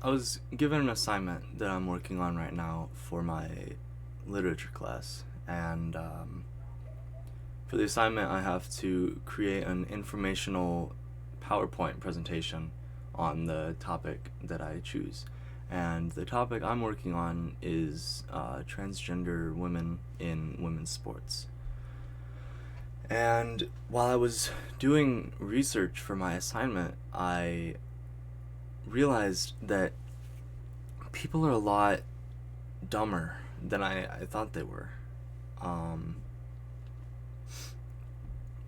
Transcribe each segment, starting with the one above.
I was given an assignment that I'm working on right now for my literature class, and for the assignment, I have to create an informational PowerPoint presentation on the topic that I choose. And the topic I'm working on is transgender women in women's sports. And while I was doing research for my assignment, I realized that people are a lot dumber than I thought they were. Um,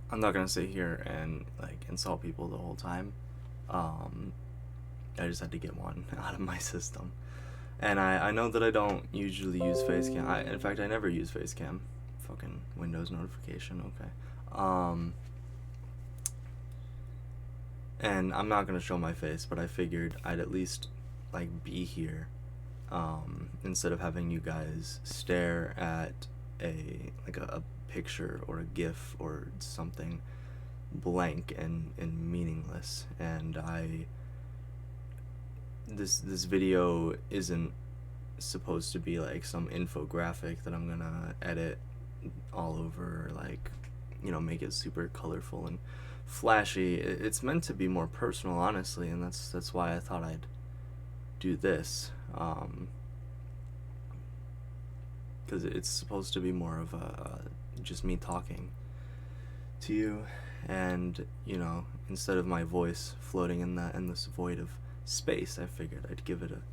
I'm not gonna sit here and like insult people the whole time. Um, I just had to get one out of my system. And I know that I don't usually use Facecam. In fact, I never use Facecam. Fucking Windows notification, okay. And I'm not gonna show my face, but I figured I'd at least like be here, instead of having you guys stare at a picture or a GIF or something blank and meaningless. And this video isn't supposed to be like some infographic that I'm gonna edit all over, like, make it super colorful and flashy. It's meant to be more personal, honestly, and that's why I thought I'd do this, because it's supposed to be more of a just me talking to you, and instead of my voice floating in this void of space, I figured I'd give it a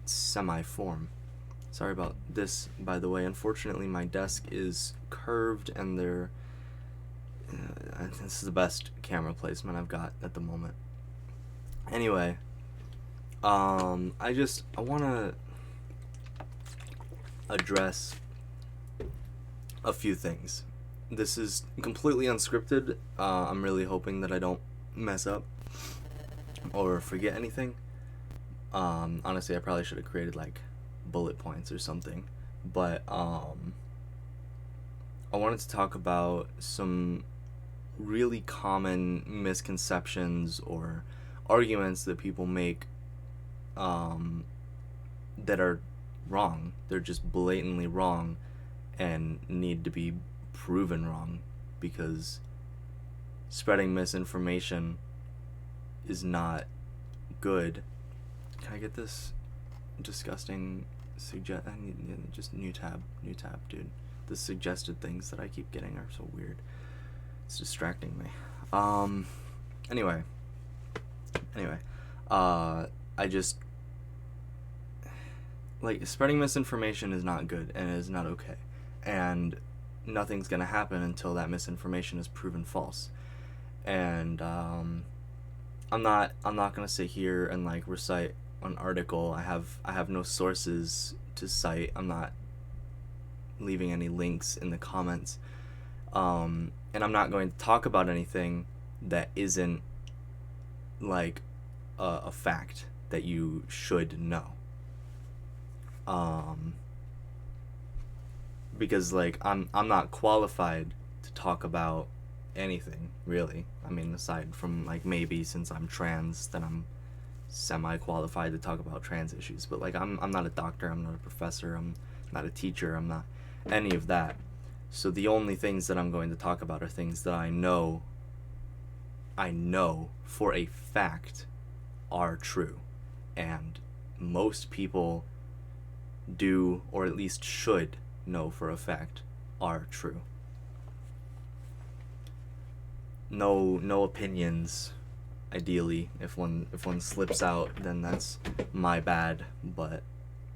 semi-form. Sorry about this, by the way. Unfortunately, my desk is curved, and this is the best camera placement I've got at the moment. Anyway, I want to address a few things. This is completely unscripted. I'm really hoping that I don't mess up or forget anything. Honestly, I probably should have created like bullet points or something, but I wanted to talk about some really common misconceptions or arguments that people make, that are wrong. They're just blatantly wrong and need to be proven wrong, because spreading misinformation is not good. Can I get this disgusting just new tab, dude. The suggested things that I keep getting are so weird. It's distracting me. Anyway, I just, like, spreading misinformation is not good and it is not okay, and nothing's gonna happen until that misinformation is proven false. And I'm not gonna sit here and like recite an article. I have no sources to cite. I'm not leaving any links in the comments, and I'm not going to talk about anything that isn't like a fact that you should know, because like I'm not qualified to talk about anything, really. I mean, aside from like maybe since I'm trans, then I'm semi-qualified to talk about trans issues, but like I'm not a doctor, I'm not a professor, I'm not a teacher, I'm not any of that. So the only things that I'm going to talk about are things that I know for a fact are true, and most people do, or at least should know for a fact are true. No opinions. Ideally, if one slips out, then that's my bad. But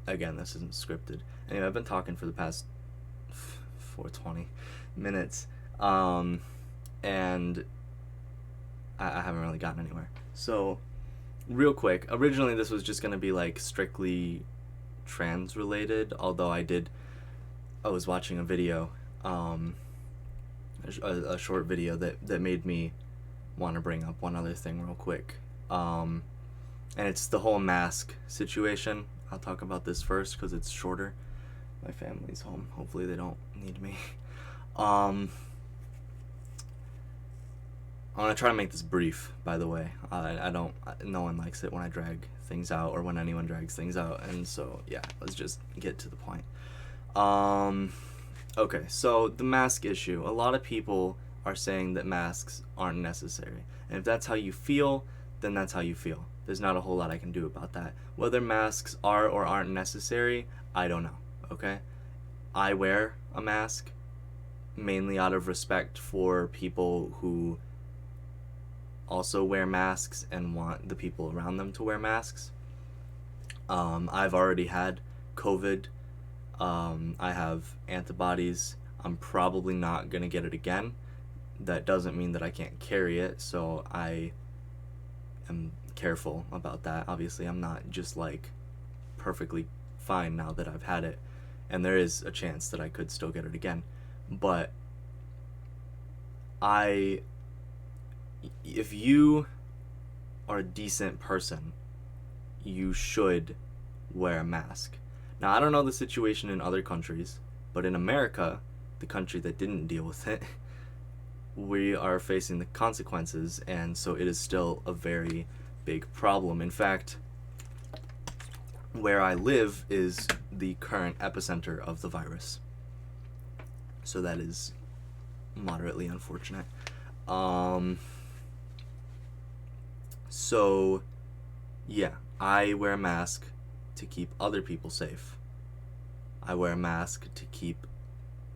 again, this isn't scripted. Anyway, I've been talking for the past 420 minutes, and I haven't really gotten anywhere. So, real quick, originally this was just gonna be like strictly trans related. Although I was watching a video, a short video that made me want to bring up one other thing real quick, and it's the whole mask situation. I'll talk about this first because it's shorter. My family's home. Hopefully they don't need me. I'm gonna try to make this brief, by the way. I don't. No one likes it when I drag things out, or when anyone drags things out, and so yeah, let's just get to the point. Okay, so the mask issue. A lot of people are saying that masks aren't necessary, and if that's how you feel, then that's how you feel. There's not a whole lot I can do about that. Whether masks are or aren't necessary, I don't know. Okay, I wear a mask mainly out of respect for people who also wear masks and want the people around them to wear masks. I've already had COVID. I have antibodies. I'm probably not going to get it again. That doesn't mean that I can't carry it, so I am careful about that. Obviously, I'm not just like perfectly fine now that I've had it, and there is a chance that I could still get it again. But if you are a decent person, you should wear a mask. Now, I don't know the situation in other countries, but in America, the country that didn't deal with it, we are facing the consequences, and so it is still a very big problem. In fact, where I live is the current epicenter of the virus. So that is moderately unfortunate. So, yeah, I wear a mask to keep other people safe. I wear a mask to keep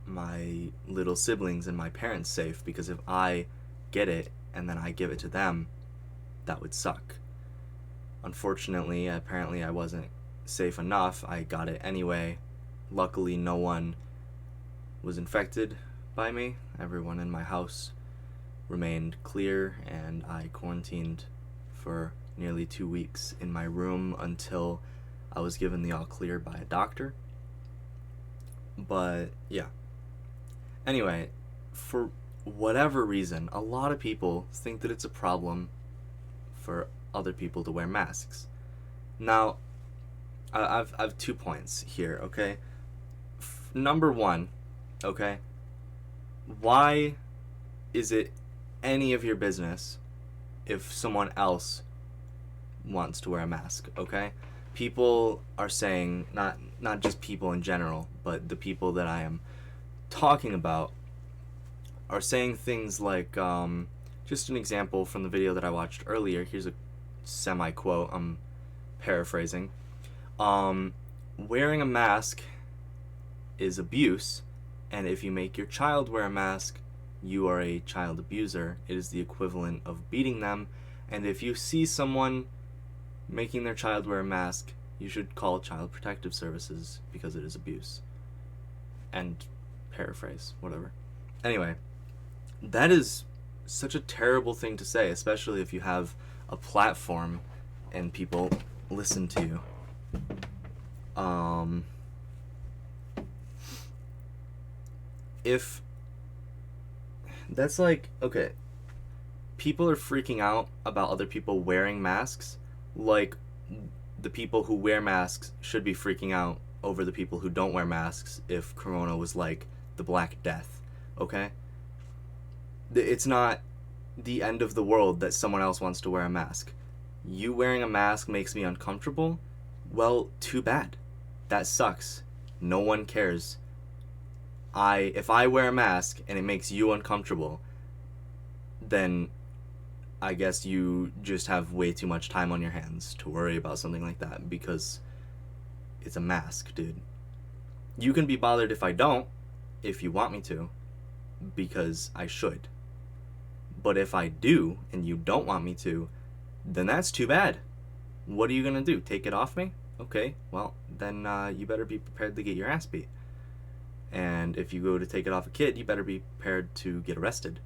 my little siblings and my parents safe, because if I get it and then I give it to them, that would suck. Unfortunately, apparently I wasn't safe enough. I got it anyway. Luckily, no one was infected by me. Everyone in my house remained clear, and I quarantined for nearly 2 weeks in my room until I was given the all clear by a doctor. But yeah. Anyway, for whatever reason, a lot of people think that it's a problem for other people to wear masks. Now, I've 2 points here, okay? Number one, okay? Why is it any of your business if someone else wants to wear a mask, okay? People are saying, not just people in general, but the people that I am talking about are saying things like, just an example from the video that I watched earlier. Here's a semi-quote, I'm paraphrasing. Wearing a mask is abuse, and if you make your child wear a mask, you are a child abuser. It is the equivalent of beating them, and if you see someone making their child wear a mask, you should call Child Protective Services, because it is abuse. And paraphrase, whatever. Anyway, that is such a terrible thing to say, especially if you have a platform and people listen to you. If that's like, okay, people are freaking out about other people wearing masks, like the people who wear masks should be freaking out over the people who don't wear masks if Corona was like the Black Death, okay? It's not the end of the world that someone else wants to wear a mask. You wearing a mask makes me uncomfortable? Well, too bad. That sucks. No one cares. If I wear a mask and it makes you uncomfortable, then I guess you just have way too much time on your hands to worry about something like that, because it's a mask, dude. You can be bothered if I don't, if you want me to, because I should. But if I do, and you don't want me to, then that's too bad. What are you gonna do? Take it off me? Okay, well, then you better be prepared to get your ass beat. And if you go to take it off a kid, you better be prepared to get arrested.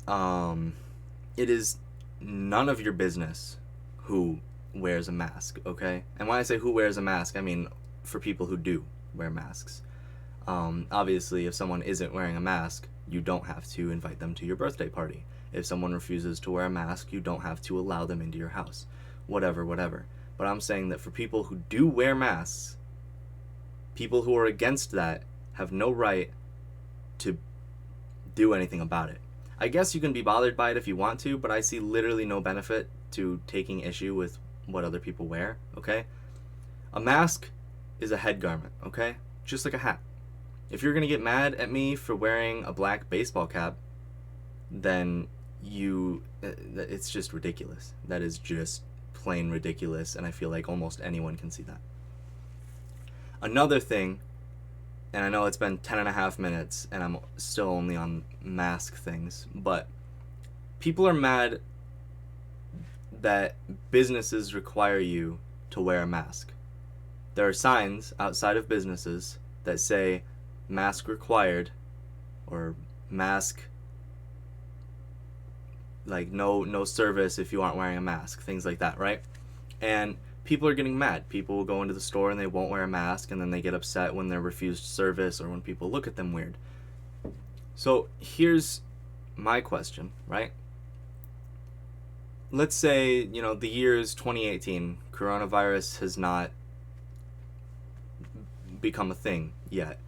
It is none of your business who wears a mask, okay? And when I say who wears a mask, I mean for people who do wear masks. Obviously, if someone isn't wearing a mask, you don't have to invite them to your birthday party. If someone refuses to wear a mask, you don't have to allow them into your house. Whatever. But I'm saying that for people who do wear masks, people who are against that have no right to do anything about it. I guess you can be bothered by it if you want to, but I see literally no benefit to taking issue with what other people wear, okay? A mask is a head garment, okay? Just like a hat. If you're gonna get mad at me for wearing a black baseball cap, then it's just ridiculous. That is just plain ridiculous, and I feel like almost anyone can see that. Another thing, and I know it's been 10 and a half minutes and I'm still only on mask things, but people are mad that businesses require you to wear a mask. There are signs outside of businesses that say mask required, or mask, like no service if you aren't wearing a mask, things like that, right? And people are getting mad. People will go into the store and they won't wear a mask, and then they get upset when they're refused service or when people look at them weird. So here's my question, right? Let's say, the year is 2018. Coronavirus has not become a thing yet.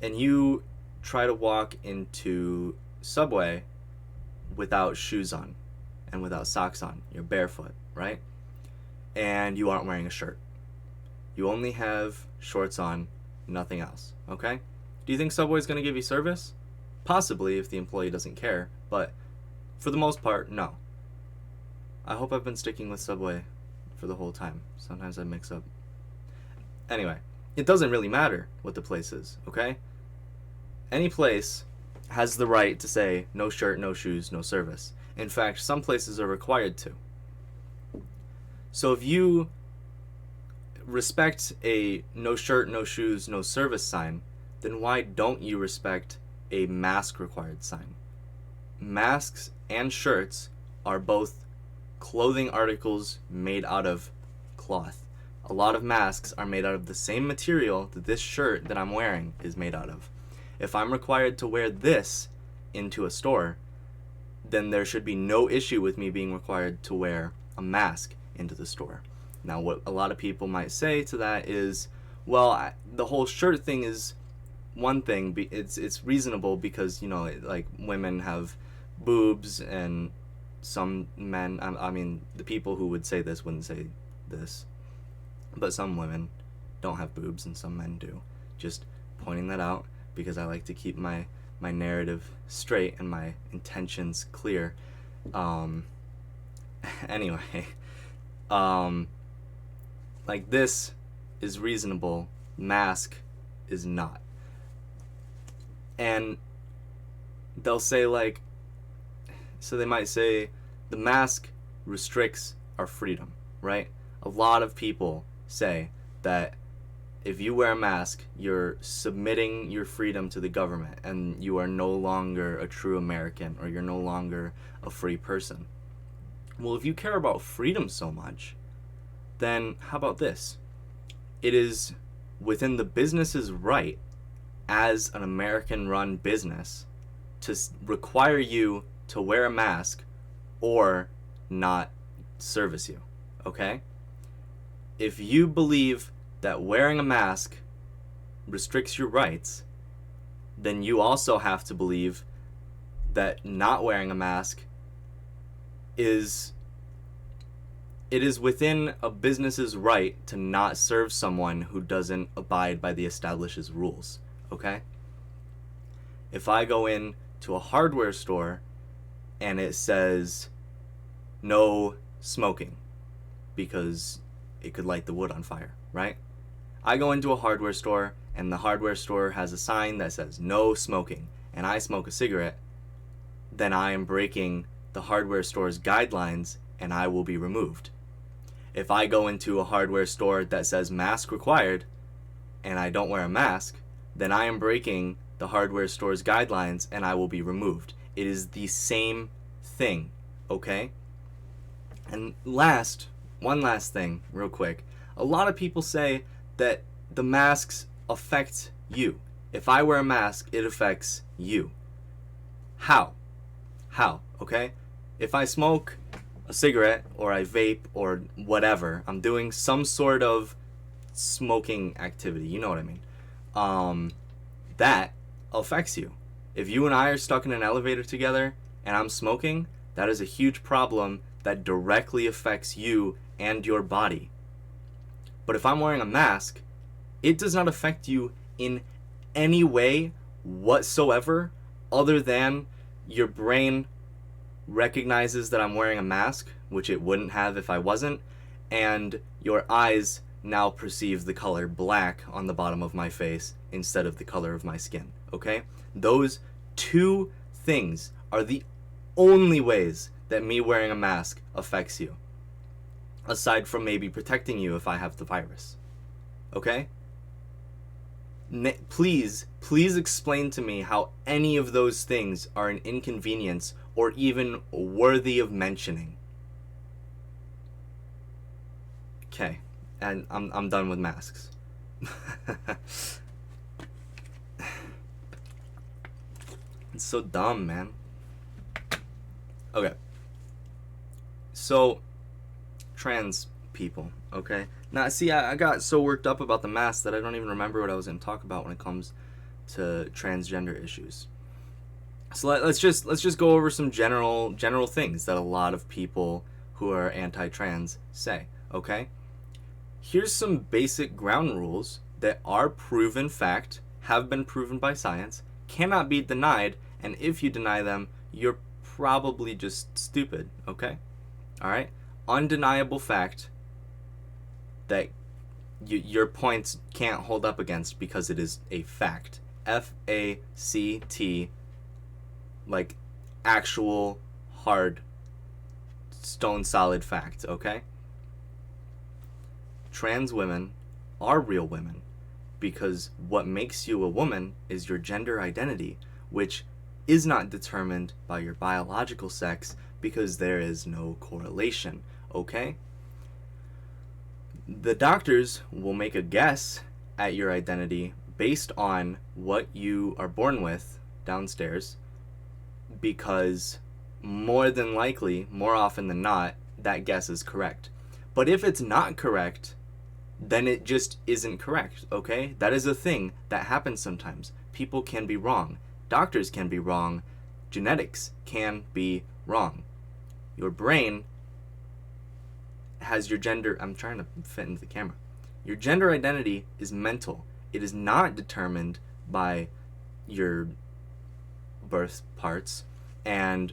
And you try to walk into Subway without shoes on and without socks on. You're barefoot, right? And you aren't wearing a shirt. You only have shorts on, nothing else, okay? Do you think Subway's going to give you service? Possibly, if the employee doesn't care, but for the most part, no. I hope I've been sticking with Subway for the whole time. Sometimes I mix up. Anyway, it doesn't really matter what the place is, okay? Any place has the right to say no shirt, no shoes, no service. In fact, some places are required to. So if you respect a no shirt, no shoes, no service sign, then why don't you respect a mask required sign? Masks and shirts are both clothing articles made out of cloth. A lot of masks are made out of the same material that this shirt that I'm wearing is made out of. If I'm required to wear this into a store, then there should be no issue with me being required to wear a mask into the store. Now, what a lot of people might say to that is, well, the whole shirt thing is one thing. It's reasonable because, like women have boobs, and some men, I mean, the people who would say this wouldn't say this, but some women don't have boobs and some men do. Just pointing that out because I like to keep my narrative straight and my intentions clear. Anyway, like this is reasonable, mask is not. And they'll say so they might say the mask restricts our freedom, right? A lot of people say that if you wear a mask, you're submitting your freedom to the government and you are no longer a true American, or you're no longer a free person. Well, if you care about freedom so much, then how about this? It is within the business's right as an American-run business to require you to wear a mask or not service you, okay? If you believe that wearing a mask restricts your rights, then you also have to believe that not wearing a mask is within a business's right to not serve someone who doesn't abide by the established rules, okay? If I go in to a hardware store and it says no smoking because it could light the wood on fire, right? I go into a hardware store and the hardware store has a sign that says no smoking, and I smoke a cigarette, then I am breaking the hardware store's guidelines and I will be removed. If I go into a hardware store that says mask required and I don't wear a mask, then I am breaking the hardware store's guidelines and I will be removed. It is the same thing, okay? And one last thing, real quick. A lot of people say that the masks affect you. If I wear a mask, it affects you. How? Okay? If I smoke a cigarette or I vape or whatever, I'm doing some sort of smoking activity, you know what I mean? That affects you. If you and I are stuck in an elevator together and I'm smoking, that is a huge problem that directly affects you and your body. But if I'm wearing a mask, it does not affect you in any way whatsoever, other than your brain recognizes that I'm wearing a mask, which it wouldn't have if I wasn't, and your eyes now perceive the color black on the bottom of my face instead of the color of my skin, okay? Those two things are the only ways that me wearing a mask affects you, aside from maybe protecting you if I have the virus, okay? Please explain to me how any of those things are an inconvenience or even worthy of mentioning. Okay, and I'm done with masks. It's so dumb, man. Okay. So, trans people, okay? Now, see, I got so worked up about the mask that I don't even remember what I was going to talk about when it comes to transgender issues. So let's just go over some general things that a lot of people who are anti-trans say, okay? Here's some basic ground rules that are proven fact, have been proven by science, cannot be denied, and if you deny them, you're probably just stupid, okay? All right? Undeniable fact that your points can't hold up against because it is a fact. F-A-C-T, like actual hard stone solid fact, okay? Trans women are real women because what makes you a woman is your gender identity, which is not determined by your biological sex because there is no correlation, okay? The doctors will make a guess at your identity based on what you are born with downstairs, because more than likely, more often than not, that guess is correct. But if it's not correct, then it just isn't correct, okay? That is a thing that happens sometimes. People can be wrong. Doctors can be wrong. Genetics can be wrong. Your brain has your gender. I'm trying to fit into the camera. Your gender identity is mental. It is not determined by your birth parts, and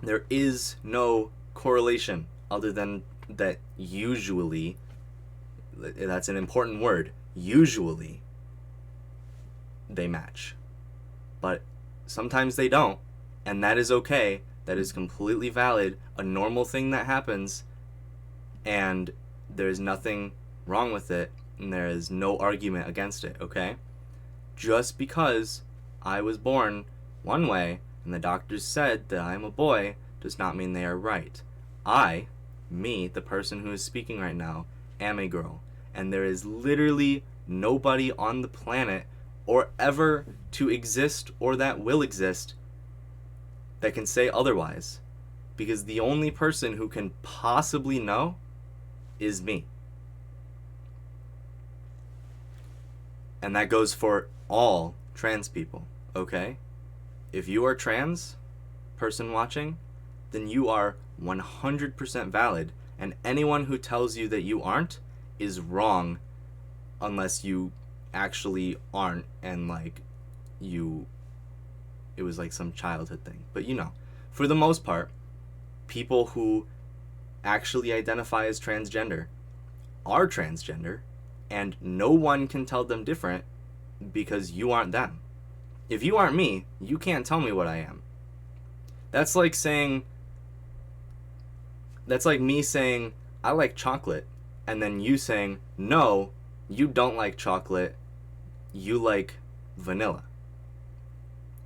there is no correlation other than that usually, that's an important word, usually they match. But sometimes they don't, and that is okay. That is completely valid, a normal thing that happens, and there's nothing wrong with it, and there is no argument against it, okay? Just because I was born one way and the doctors said that I'm a boy does not mean they are right. Me, the person who is speaking right now, am a girl, and there is literally nobody on the planet or ever to exist or that will exist that can say otherwise, because the only person who can possibly know is me. And that goes for all trans people, okay? If you are trans, person watching, then you are 100% valid, and anyone who tells you that you aren't is wrong, unless you actually aren't and like it was like some childhood thing. But for the most part, people who actually identify as transgender are transgender, and no one can tell them different because you aren't them. If you aren't me, you can't tell me what I am. That's like me saying I like chocolate, and then you saying no, you don't like chocolate, you like vanilla.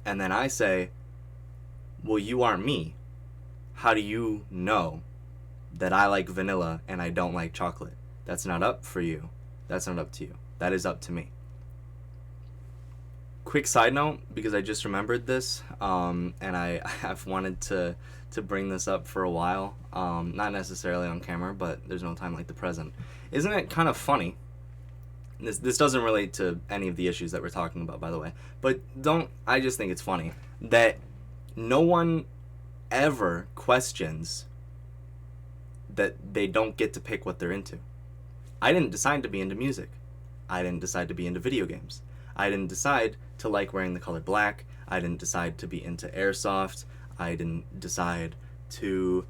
And then I say, well, you aren't me. How do you know that I like vanilla and I don't like chocolate? That's not up for you. That's not up to you. That is up to me. Quick side note, because I just remembered this, and I've wanted to bring this up for a while, not necessarily on camera, but there's no time like the present. Isn't it kind of funny This doesn't relate to any of the issues that we're talking about, by the way. But I just think it's funny that no one ever questions that they don't get to pick what they're into. I didn't decide to be into music. I didn't decide to be into video games. I didn't decide to like wearing the color black. I didn't decide to be into airsoft. I didn't decide to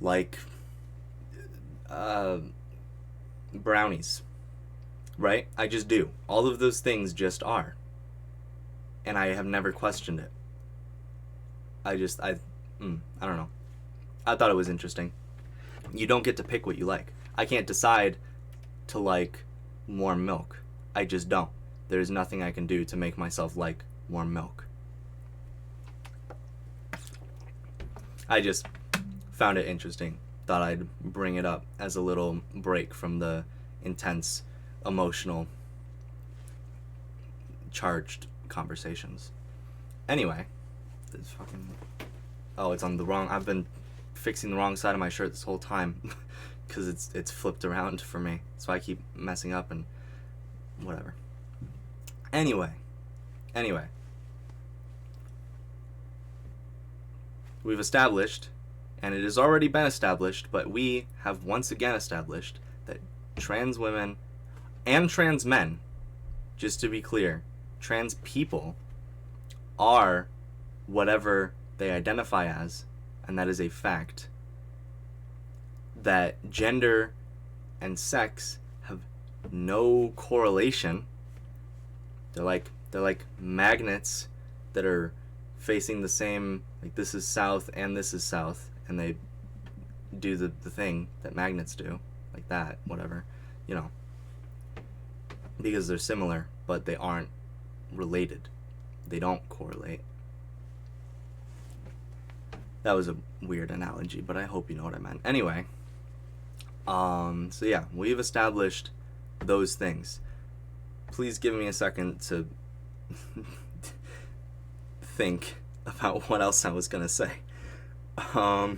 like brownies. Right? I just do. All of those things just are. And I have never questioned it. I don't know. I thought it was interesting. You don't get to pick what you like. I can't decide to like warm milk. I just don't. There's nothing I can do to make myself like warm milk. I just found it interesting. Thought I'd bring it up as a little break from the intense, emotional, charged conversations. Anyway, this fucking... Oh, it's on the wrong... I've been fixing the wrong side of my shirt this whole time because it's flipped around for me. So I keep messing up and whatever. Anyway. We've established, and it has already been established, but we have once again established that trans women and trans men, just to be clear, trans people are whatever they identify as, and that is a fact. That gender and sex have no correlation. They're like magnets that are facing the same, like this is south and this is south, and they do the thing that magnets do, like that, whatever, you know, because they're similar, but they aren't related. They don't correlate. That was a weird analogy, but I hope you know what I meant. Anyway, so yeah, we've established those things. Please give me a second to think about what else I was gonna say. I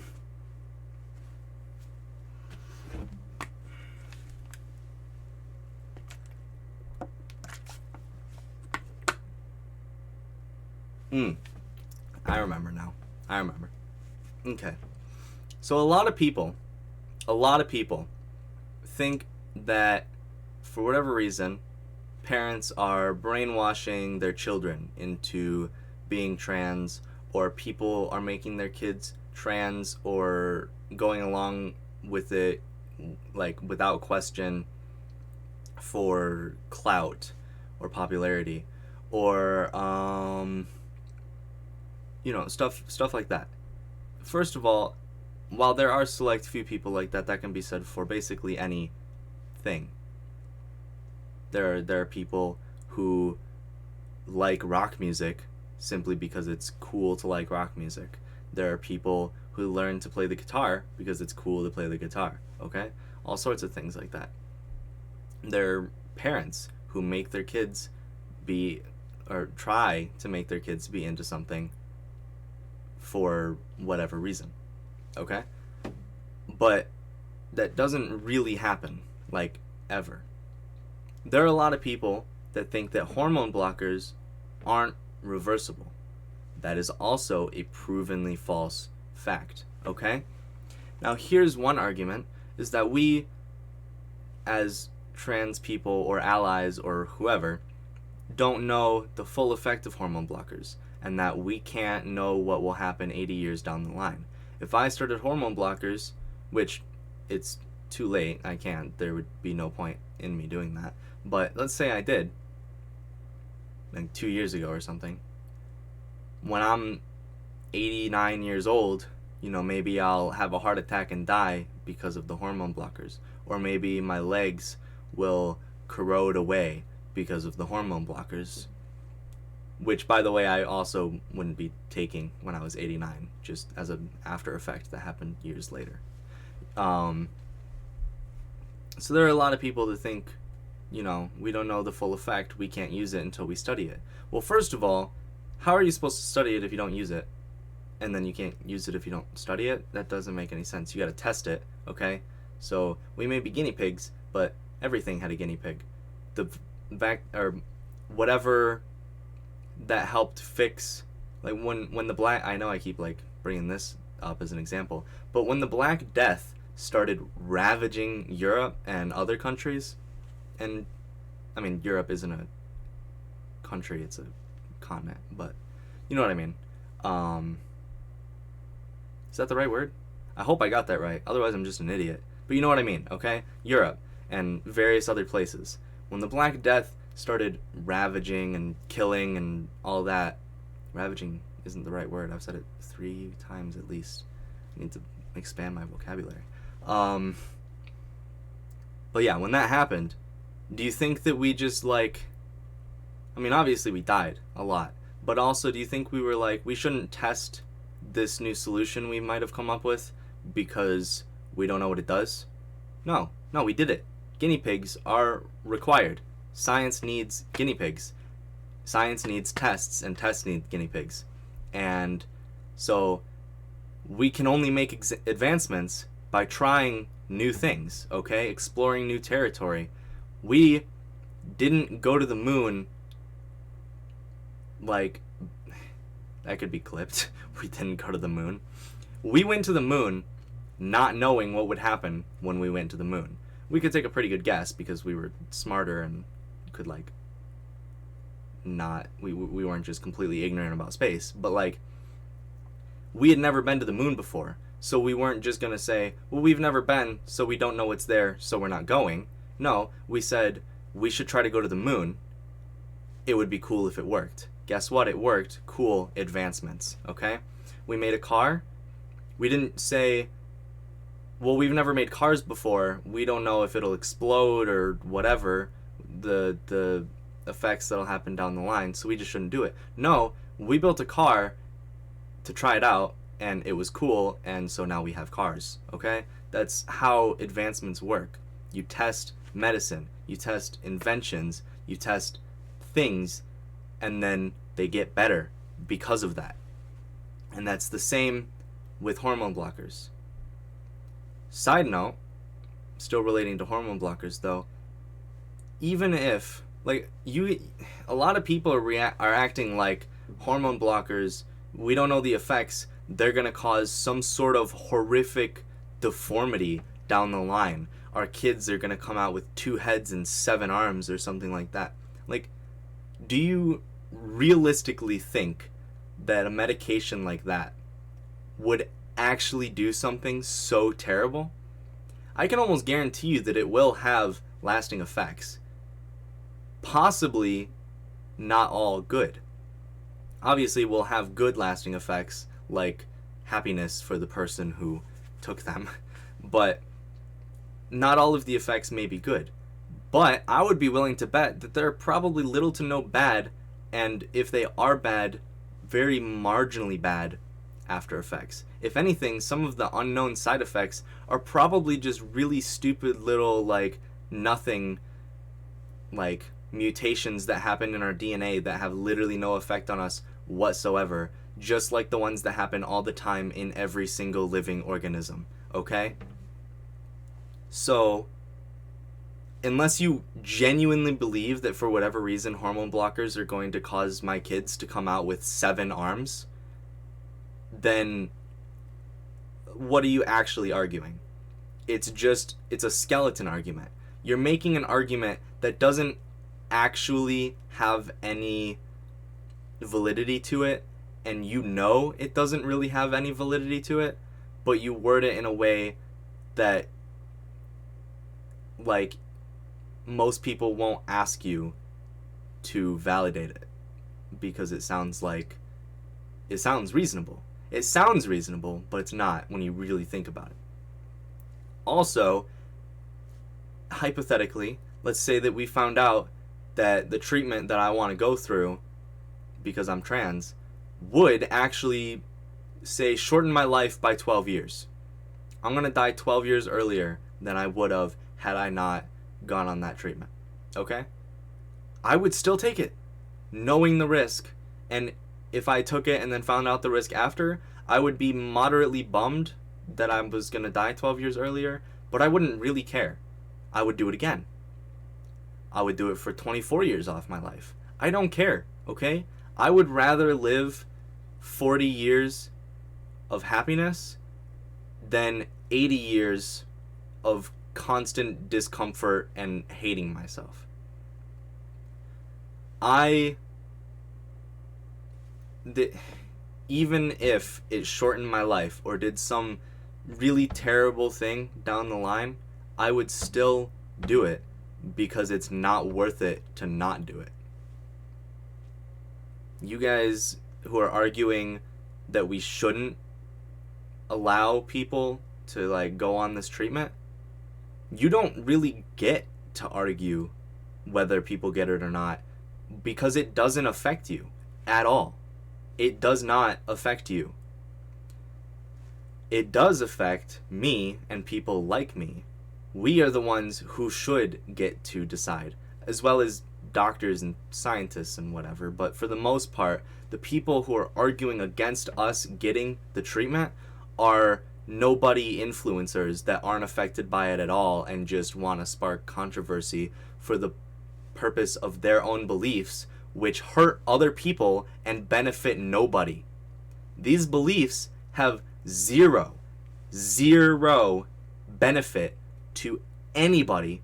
remember now. Okay. So a lot of people think that for whatever reason, parents are brainwashing their children into being trans, or people are making their kids trans or going along with it like without question for clout or popularity or stuff like that. First of all, while there are select few people like that can be said for basically anything. There are people who like rock music simply because it's cool to like rock music. There are people who learn to play the guitar because it's cool to play the guitar, okay? All sorts of things like that. There are parents who make their kids be, or try to make their kids be into something for whatever reason, okay? But that doesn't really happen, like, ever. There are a lot of people that think that hormone blockers aren't reversible. That is also a provenly false fact, okay? Now here's one argument, is that we, as trans people or allies or whoever, don't know the full effect of hormone blockers, and that we can't know what will happen 80 years down the line. If I started hormone blockers, which it's too late, I can't, there would be no point in me doing that, but let's say I did, like 2 years ago or something. When I'm 89 years old, maybe I'll have a heart attack and die because of the hormone blockers. Or maybe my legs will corrode away because of the hormone blockers. Which, by the way, I also wouldn't be taking when I was 89, just as an after effect that happened years later. So there are a lot of people that think, we don't know the full effect, we can't use it until we study it. Well, first of all, how are you supposed to study it if you don't use it? And then you can't use it if you don't study it? That doesn't make any sense. You gotta test it, okay? So we may be guinea pigs, but Everything had a guinea pig. The or whatever that helped fix, like when the black, I know I keep like bringing this up as an example, but when the Black Death started ravaging Europe and other countries, and I mean Europe isn't a country, it's a continent, but you know what I mean. Is that the right word? I hope I got that right. Otherwise, I'm just an idiot. But you know what I mean, okay? Europe and various other places. When the Black Death started ravaging and killing and all that, ravaging isn't the right word. I've said it 3 times at least. I need to expand my vocabulary. But yeah, when that happened, do you think that we just like, I mean, obviously we died a lot, but also do you think we were like, we shouldn't test this new solution we might have come up with because we don't know what it does? No, we did it. Guinea pigs are required. Science needs guinea pigs. Science needs tests, and tests need guinea pigs. And so we can only make advancements by trying new things, okay? Exploring new territory. We didn't go to the moon, like, that could be clipped. We didn't go to the moon. We went to the moon not knowing what would happen when we went to the moon. We could take a pretty good guess because we were smarter and could, like, not, we weren't just completely ignorant about space, but, like, we had never been to the moon before, so we weren't just going to say, well, we've never been, so we don't know what's there, so we're not going. No, we said, we should try to go to the moon. It would be cool if it worked. Guess what? It worked. Cool. Advancements, okay? We made a car. We didn't say, well, we've never made cars before. We don't know if it'll explode or whatever, the effects that'll happen down the line, so we just shouldn't do it. No, we built a car to try it out, and it was cool, and so now we have cars, okay? That's how advancements work. You test medicine, you test inventions, you test things, and then they get better because of that. And that's the same with hormone blockers. Side note, still relating to hormone blockers though, even if, like, a lot of people are acting like hormone blockers, we don't know the effects, they're gonna cause some sort of horrific deformity down the line. Our kids are gonna come out with 2 heads and 7 arms or something like that. Like, do you realistically think that a medication like that would actually do something so terrible? I can almost guarantee you that it will have lasting effects. Possibly not all good. Obviously, we'll have good lasting effects, like happiness for the person who took them, but not all of the effects may be good. But I would be willing to bet that there are probably little to no bad, and if they are bad, very marginally bad after effects. If anything, some of the unknown side effects are probably just really stupid little, like, nothing, like, mutations that happen in our DNA that have literally no effect on us whatsoever, just like the ones that happen all the time in every single living organism, okay? So, unless you genuinely believe that for whatever reason hormone blockers are going to cause my kids to come out with 7 arms, then what are you actually arguing? It's a skeleton argument. You're making an argument that doesn't actually have any validity to it, and you know it doesn't really have any validity to it, but you word it in a way that, like, most people won't ask you to validate it because it sounds reasonable. It sounds reasonable, but it's not when you really think about it. Also, hypothetically, let's say that we found out that the treatment that I want to go through because I'm trans would actually, say, shorten my life by 12 years. I'm going to die 12 years earlier than I would have had I not gone on that treatment. Okay? I would still take it, knowing the risk. And if I took it and then found out the risk after, I would be moderately bummed that I was going to die 12 years earlier, but I wouldn't really care. I would do it again. I would do it for 24 years off my life. I don't care, okay? I would rather live 40 years of happiness than 80 years of constant discomfort and hating myself. Even if it shortened my life or did some really terrible thing down the line, I would still do it because it's not worth it to not do it. You guys who are arguing that we shouldn't allow people to like go on this treatment, you don't really get to argue whether people get it or not because it doesn't affect you at all. It does not affect you. It does affect me and people like me. We are the ones who should get to decide, as well as doctors and scientists and whatever. But for the most part, the people who are arguing against us getting the treatment are nobody influencers that aren't affected by it at all and just want to spark controversy for the purpose of their own beliefs, which hurt other people and benefit nobody. These beliefs have zero benefit to anybody,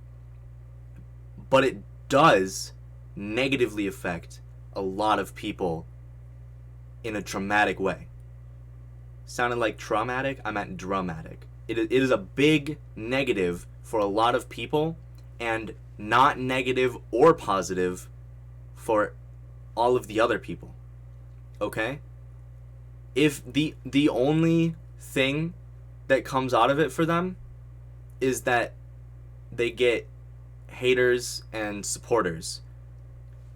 but it does negatively affect a lot of people in a dramatic way. Sounded like traumatic? I meant dramatic. It is a big negative for a lot of people and not negative or positive for all of the other people. Okay? If the only thing that comes out of it for them is that they get haters and supporters,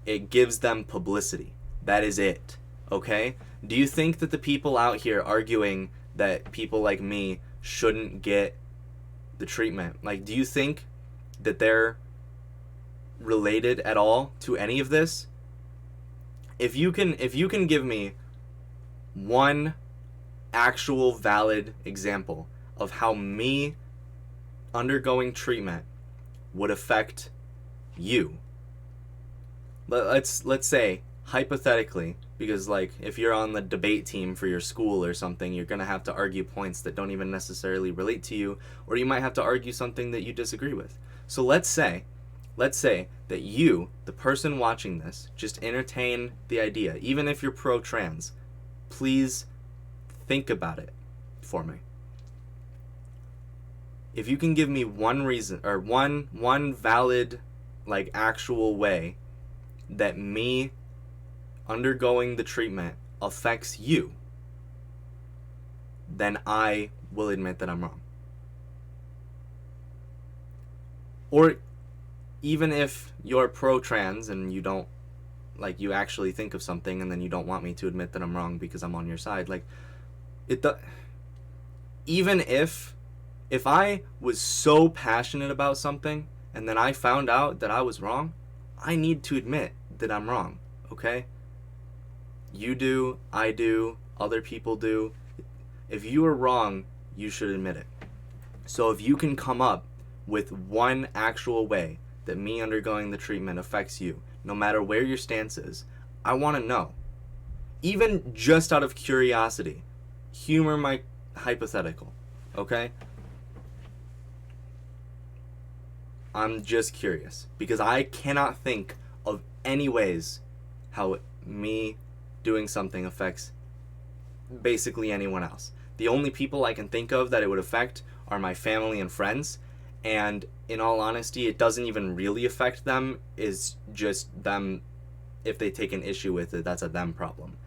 it gives them publicity. That is it. Okay? Do you think that the people out here arguing that people like me shouldn't get the treatment, like, do you think that they're related at all to any of this? If you can give me one actual valid example of how me undergoing treatment would affect you. Let's say hypothetically, because like if you're on the debate team for your school or something, you're going to have to argue points that don't even necessarily relate to you, or you might have to argue something that you disagree with. So let's say that you, the person watching this, just entertain the idea, even if you're pro-trans. Please think about it for me. If you can give me one reason or one valid, like, actual way that me undergoing the treatment affects you, then I will admit that I'm wrong. Or even if you're pro-trans and you don't, like, you actually think of something and then you don't want me to admit that I'm wrong because I'm on your side, like, even if I was so passionate about something and then I found out that I was wrong, I need to admit that I'm wrong, okay? You do, I do, other people do. If you are wrong, you should admit it. So if you can come up with one actual way that me undergoing the treatment affects you, no matter where your stance is, I want to know. Even just out of curiosity. Humor my hypothetical, okay? I'm just curious, because I cannot think of any ways how me doing something affects basically anyone else. The only people I can think of that it would affect are my family and friends, and in all honesty, it doesn't even really affect them. It's just them, if they take an issue with it, that's a them problem.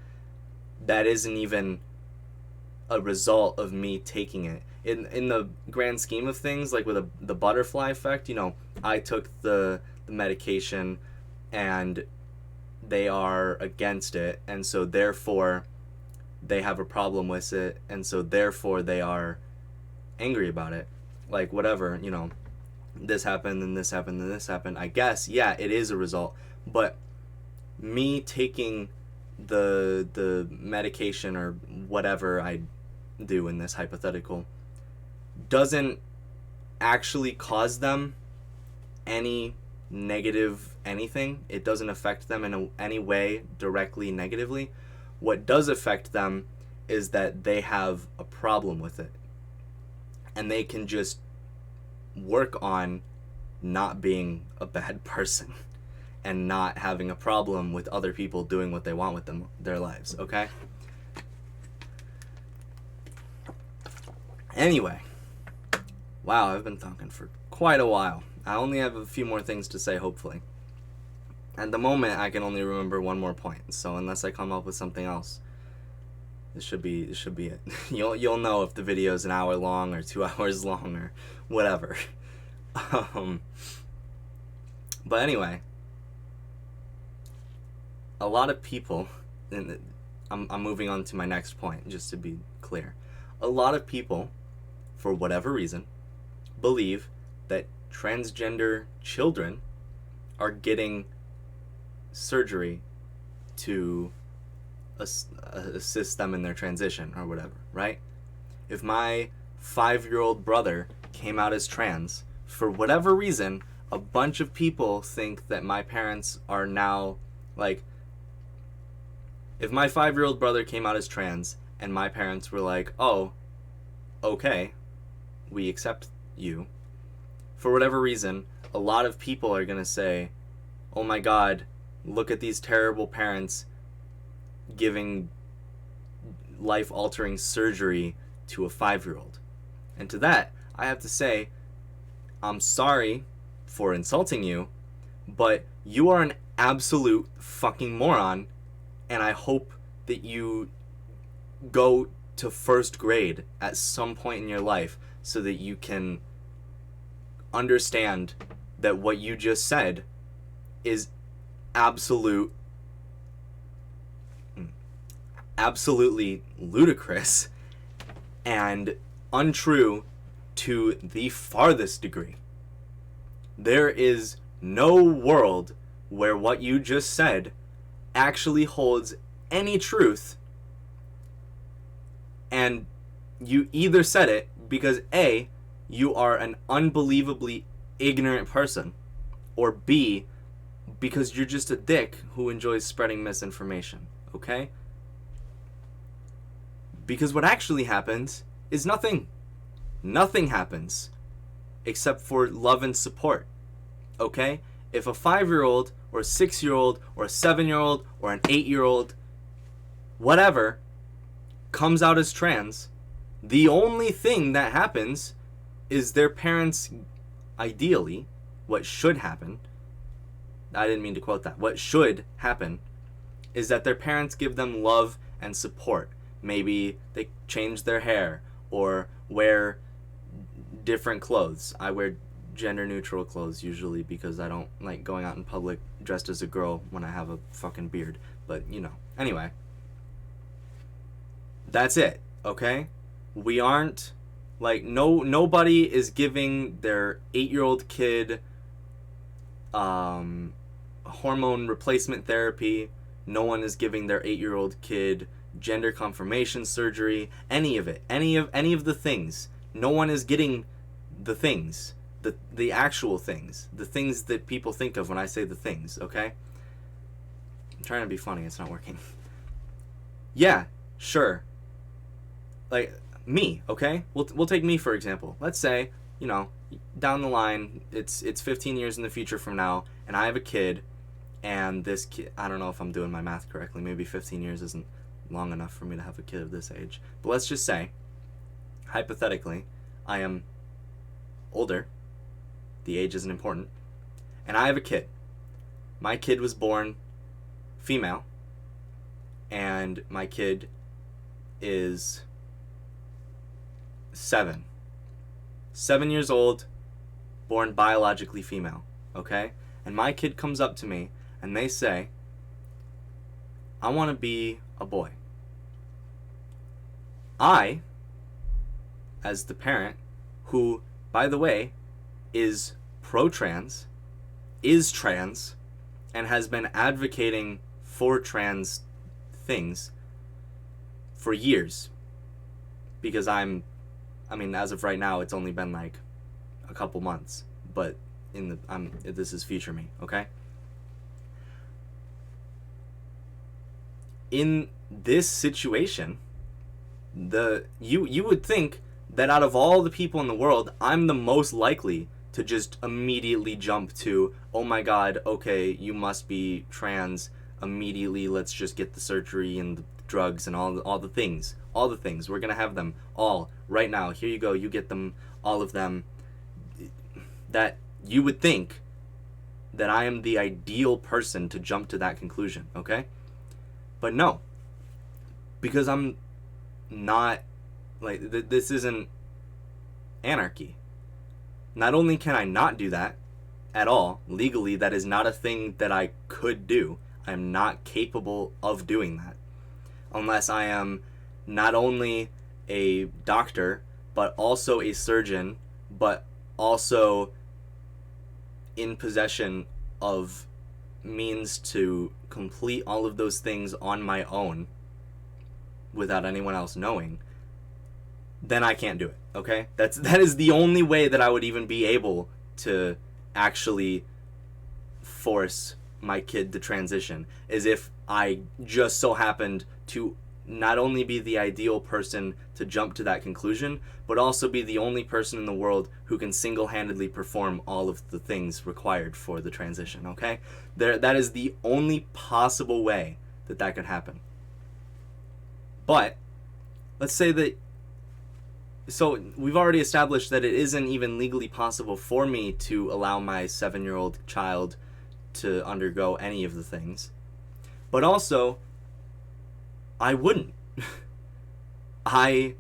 That isn't even a result of me taking it. In the grand scheme of things, like with the butterfly effect, I took the medication and they are against it, and so therefore they have a problem with it, and so therefore they are angry about it. Like, whatever, this happened and this happened and this happened. I guess, yeah, it is a result, but me taking the medication or whatever I do in this hypothetical doesn't actually cause them any negative anything. It doesn't affect them in any way directly negatively. What does affect them is that they have a problem with it. And they can just work on not being a bad person and not having a problem with other people doing what they want with their lives, okay? Anyway, wow, I've been talking for quite a while. I only have a few more things to say, hopefully. At the moment, I can only remember one more point, so unless I come up with something else, this should be it. You'll know if the video is an hour long or 2 hours long or whatever. But anyway, a lot of people, and I'm moving on to my next point, just to be clear. A lot of people, for whatever reason, believe that transgender children are getting surgery to assist them in their transition or whatever, right? If my 5-year-old brother came out as trans, for whatever reason, a bunch of people think that my parents are now, like, if my 5-year-old brother came out as trans and my parents were like, oh, okay, we accept you, for whatever reason, a lot of people are going to say, oh my God, look at these terrible parents giving life-altering surgery to a 5-year-old. And to that, I have to say, I'm sorry for insulting you, but you are an absolute fucking moron, and I hope that you go to first grade at some point in your life so that you can understand that what you just said is absolutely ludicrous and untrue to the farthest degree. There is no world where what you just said actually holds any truth, and you either said it because A, you are an unbelievably ignorant person, or B, because you're just a dick who enjoys spreading misinformation, okay? Because what actually happens is nothing. Nothing happens except for love and support, okay? If a 5-year-old or a 6-year-old or a 7-year-old or an 8-year-old, whatever, comes out as trans, the only thing that happens is their parents, ideally, what should happen, I didn't mean to quote that, what should happen is that their parents give them love and support. Maybe they change their hair or wear different clothes. I wear gender neutral clothes usually because I don't like going out in public dressed as a girl when I have a fucking beard. But, you know. Anyway. That's it, okay? We aren't, like, nobody is giving their 8-year-old kid hormone replacement therapy. No one is giving their 8-year-old kid gender confirmation surgery, any of it, any of the things. No one is getting the things, the actual things, the things that people think of when I say the things, okay? I'm trying to be funny, it's not working. Yeah, sure. Like, me, okay? We'll take me for example. Let's say, you know, down the line, it's 15 years in the future from now, and I have a kid, and this kid, I don't know if I'm doing my math correctly, maybe 15 years isn't long enough for me to have a kid of this age. But let's just say, hypothetically, I am older, the age isn't important, and I have a kid. My kid was born female, and my kid is 7 years old, born biologically female, okay? And my kid comes up to me, and they say, I want to be a boy. I, as the parent, who, by the way, is pro-trans, is trans, and has been advocating for trans things for years, because as of right now, it's only been like a couple months, but this is future me, okay? In this situation, you would think that out of all the people in the world, I'm the most likely to just immediately jump to, oh my god, okay, you must be trans, immediately let's just get the surgery and the drugs and all the things. All the things. We're gonna have them all right now. Here you go, you get them, all of them. That you would think that I am the ideal person to jump to that conclusion, okay? But no. Because I'm not, like, this isn't anarchy. Not only can I not do that at all, legally, that is not a thing that I could do. I am not capable of doing that. Unless I am not only a doctor, but also a surgeon, but also in possession of means to complete all of those things on my own without anyone else knowing, then I can't do it, okay? That is the only way that I would even be able to actually force my kid to transition, is if I just so happened to not only be the ideal person to jump to that conclusion, but also be the only person in the world who can single-handedly perform all of the things required for the transition, okay? That is the only possible way that could happen. But let's say that, so we've already established that it isn't even legally possible for me to allow my 7-year-old child to undergo any of the things. But also, I wouldn't. So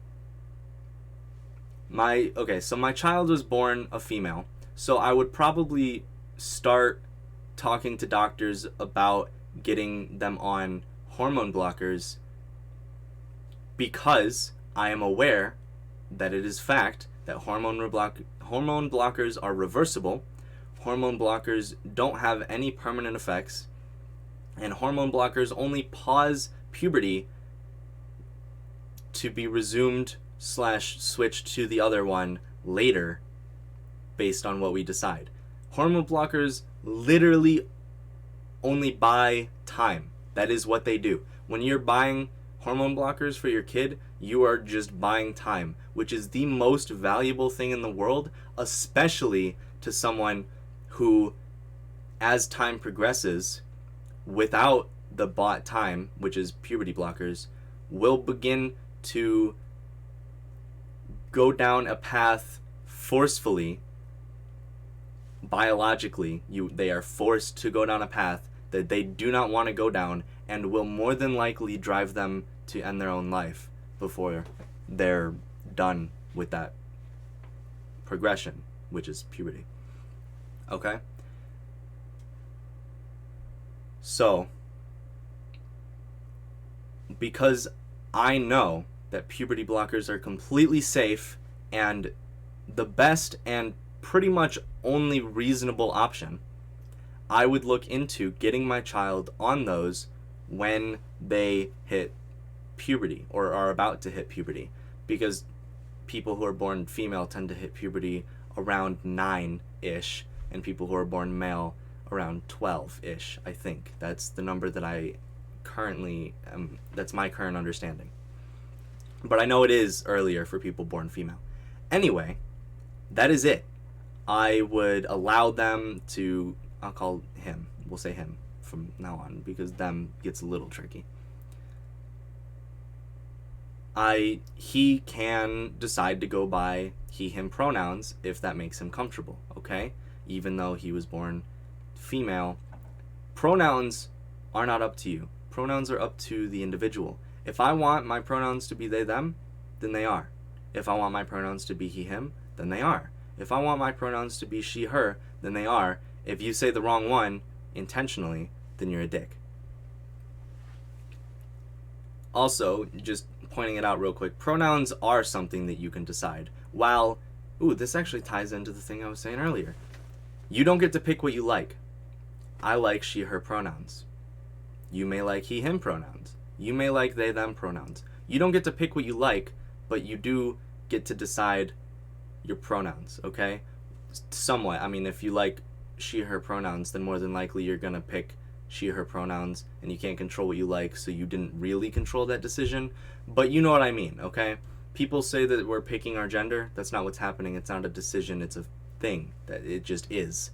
my child was born a female, so I would probably start talking to doctors about getting them on hormone blockers, because I am aware that it is fact that hormone blockers are reversible. Hormone blockers don't have any permanent effects, and hormone blockers only pause puberty to be resumed / switched to the other one later based on what we decide. Hormone blockers literally only buy time. That is what they do. When you're buying hormone blockers for your kid, you are just buying time, which is the most valuable thing in the world, especially to someone who, as time progresses, without the bought time, which is puberty blockers, will begin to go down a path forcefully, biologically. They are forced to go down a path that they do not want to go down, and will more than likely drive them to end their own life before they're done with that progression, which is puberty. Okay? So, because I know that puberty blockers are completely safe and the best and pretty much only reasonable option, I would look into getting my child on those when they hit puberty or are about to hit puberty, because people who are born female tend to hit puberty around 9-ish, and people who are born male around 12-ish, I think. That's the number that I currently that's my current understanding. But I know it is earlier for people born female. Anyway, that is it. I would allow them to, I'll call him, we'll say him from now on, because them gets a little tricky. He can decide to go by he, him pronouns if that makes him comfortable, okay? Even though he was born female, pronouns are not up to you. Pronouns are up to the individual. If I want my pronouns to be they, them, then they are. If I want my pronouns to be he, him, then they are. If I want my pronouns to be she, her, then they are. If you say the wrong one intentionally, then you're a dick. Also, just pointing it out real quick, pronouns are something that you can decide. While, this actually ties into the thing I was saying earlier. You don't get to pick what you like. I like she, her pronouns. You may like he, him pronouns. You may like they, them pronouns. You don't get to pick what you like, but you do get to decide your pronouns, okay? somewhat. I mean, if you like she, her pronouns, then more than likely you're going to pick she, her pronouns, and you can't control what you like, so you didn't really control that decision. But you know what I mean, okay? People say that we're picking our gender. That's not what's happening. It's not a decision. It's a thing that it just is.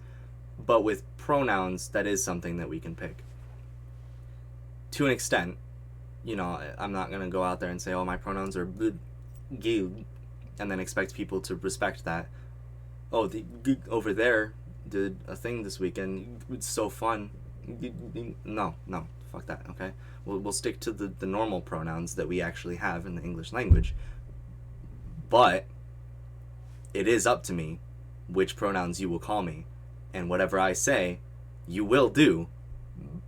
But with pronouns, that is something that we can pick. To an extent, you know, I'm not going to go out there and say, oh, my pronouns are gay, and then expect people to respect that. Oh, the over there did a thing this weekend. It's so fun. No, fuck that, okay? We'll stick to the normal pronouns that we actually have in the English language. But it is up to me which pronouns you will call me. And whatever I say, you will do,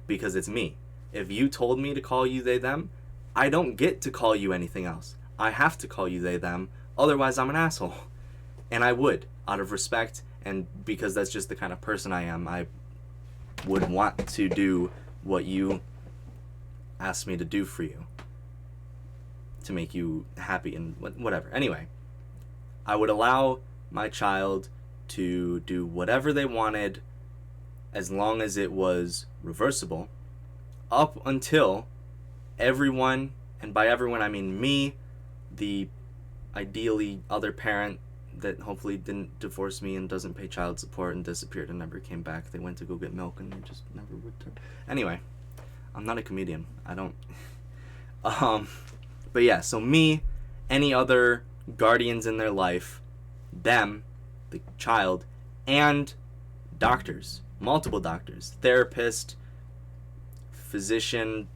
because it's me. If you told me to call you they, them, I don't get to call you anything else. I have to call you they, them, otherwise I'm an asshole. And I would, out of respect, and because that's just the kind of person I am. I would want to do what you asked me to do for you, to make you happy and whatever. Anyway, I would allow my child to do whatever they wanted as long as it was reversible, up until everyone, and by everyone I mean me, the ideally other parent that hopefully didn't divorce me and doesn't pay child support and disappeared and never came back. They went to go get milk and they just never returned. Anyway, I'm not a comedian. I don't but yeah, so me, any other guardians in their life, them, the child, and doctors, multiple doctors, therapist, physician,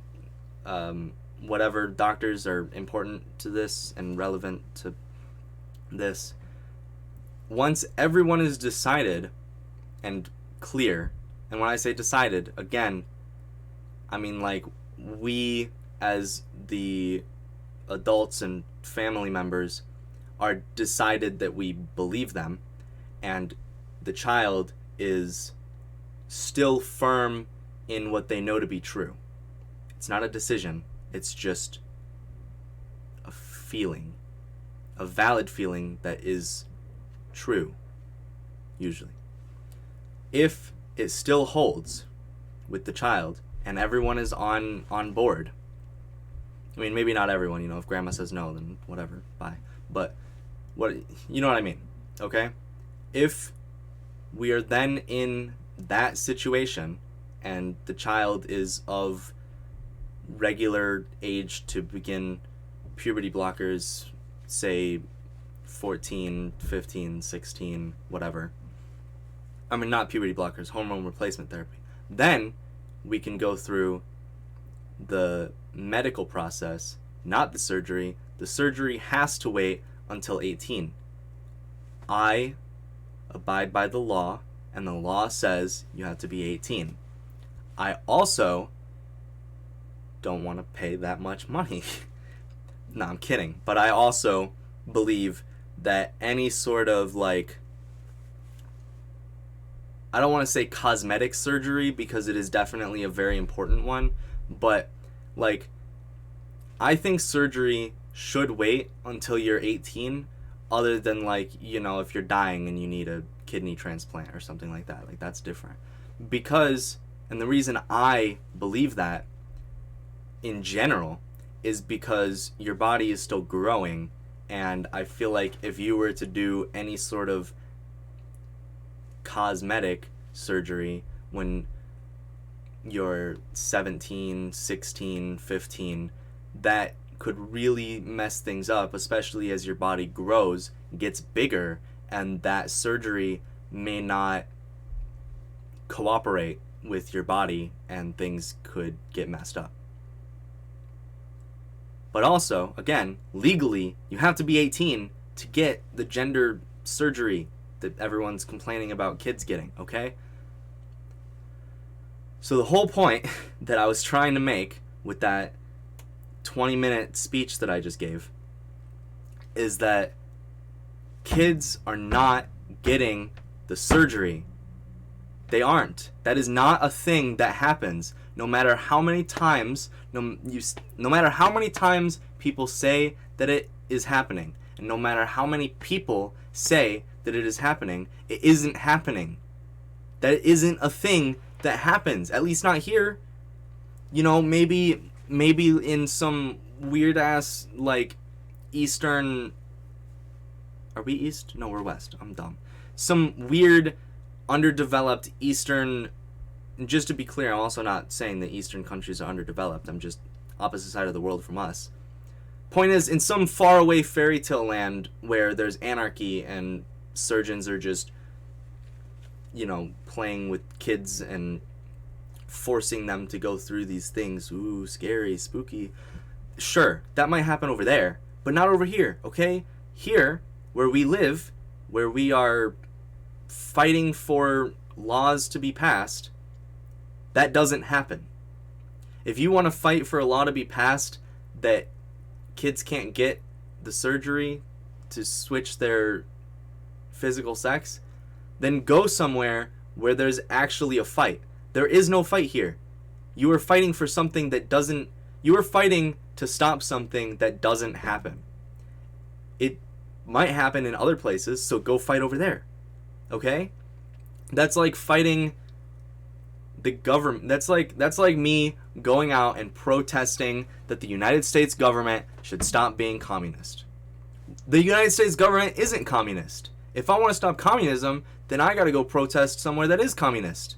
whatever doctors are important to this and relevant to this. Once everyone is decided and clear, and when I say decided, again, I mean like we as the adults and family members are decided that we believe them, and the child is still firm in what they know to be true. It's not a decision, it's just a feeling, a valid feeling that is true, usually. If it still holds with the child and everyone is on board, I mean, maybe not everyone, you know, if grandma says no, then whatever, bye. But what, you know what I mean, okay? If we are then in that situation and the child is of regular age to begin puberty blockers, say 14, 15, 16, whatever. I mean, not puberty blockers, hormone replacement therapy. Then we can go through the medical process, not the surgery. The surgery has to wait until 18. I abide by the law, and the law says you have to be 18. I also don't want to pay that much money. No, I'm kidding. But I also believe that any sort of, like, I don't want to say cosmetic surgery because it is definitely a very important one, but like, I think surgery should wait until you're 18, other than, like, you know, if you're dying and you need a kidney transplant or something like that. Like, that's different. Because, and the reason I believe that in general is because your body is still growing, and I feel like if you were to do any sort of cosmetic surgery when you're 17, 16, 15, that could really mess things up, especially as your body grows, gets bigger, and that surgery may not cooperate with your body and things could get messed up. But also, again, legally, you have to be 18 to get the gender surgery that everyone's complaining about kids getting, okay? So the whole point that I was trying to make with that 20-minute speech that I just gave is that kids are not getting the surgery. They aren't. That is not a thing that happens. No matter how many times, no matter how many times people say that it is happening, and no matter how many people say that it is happening. It isn't happening. That isn't a thing that happens. At least not here. You know, maybe in some weird ass like Eastern. Are we East? No, we're West. I'm dumb. Some weird, underdeveloped Eastern. Just to be clear, I'm also not saying that Eastern countries are underdeveloped. I'm just opposite side of the world from us. Point is, in some faraway fairy tale land where there's anarchy and surgeons are just, you know, playing with kids and forcing them to go through these things. Ooh, scary, spooky. Sure, that might happen over there, but not over here, okay? Here, where we live, where we are fighting for laws to be passed, that doesn't happen. If you want to fight for a law to be passed that kids can't get the surgery to switch their physical sex, then go somewhere where there's actually a fight. There is no fight here. You are fighting for something that doesn't... You are fighting to stop something that doesn't happen. It might happen in other places, so go fight over there. Okay? That's like fighting the government. That's like me going out and protesting that the United States government should stop being communist. The United States government isn't communist. If I want to stop communism, then I got to go protest somewhere that is communist.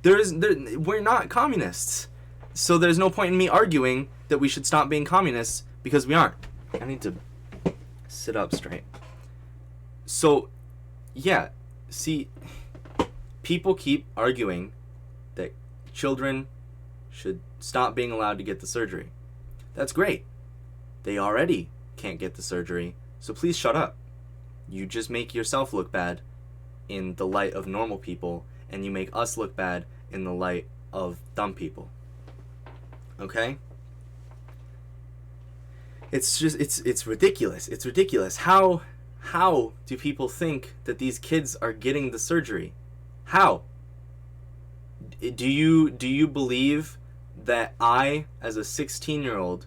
We're not communists. So there's no point in me arguing that we should stop being communists because we aren't. I need to sit up straight. So, yeah, see, people keep arguing that children should stop being allowed to get the surgery. That's great. They already can't get the surgery, so please shut up. You just make yourself look bad in the light of normal people, and you make us look bad in the light of dumb people. Okay? It's just, it's ridiculous. It's ridiculous. How do people think that these kids are getting the surgery? How? Do you believe that I, as a 16-year-old,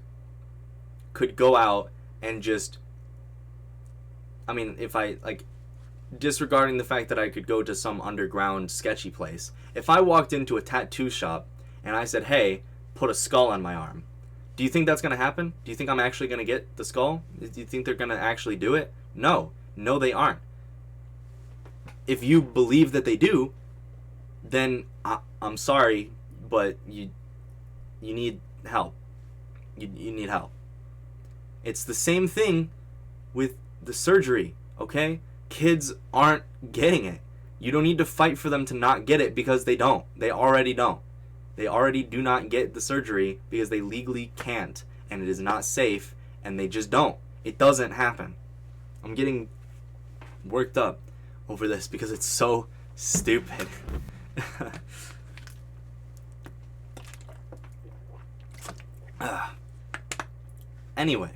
could go out and just... I mean, if I, like, disregarding the fact that I could go to some underground sketchy place, if I walked into a tattoo shop and I said, hey, put a skull on my arm, do you think that's going to happen? Do you think I'm actually going to get the skull? Do you think they're going to actually do it? No, they aren't. If you believe that they do, then I'm sorry, but you need help. You need help. It's the same thing with the surgery, okay? Kids aren't getting it. You don't need to fight for them to not get it because they don't. They already don't. They already do not get the surgery because they legally can't, and it is not safe, and they just don't. It doesn't happen. I'm getting worked up over this because it's so stupid. Anyway.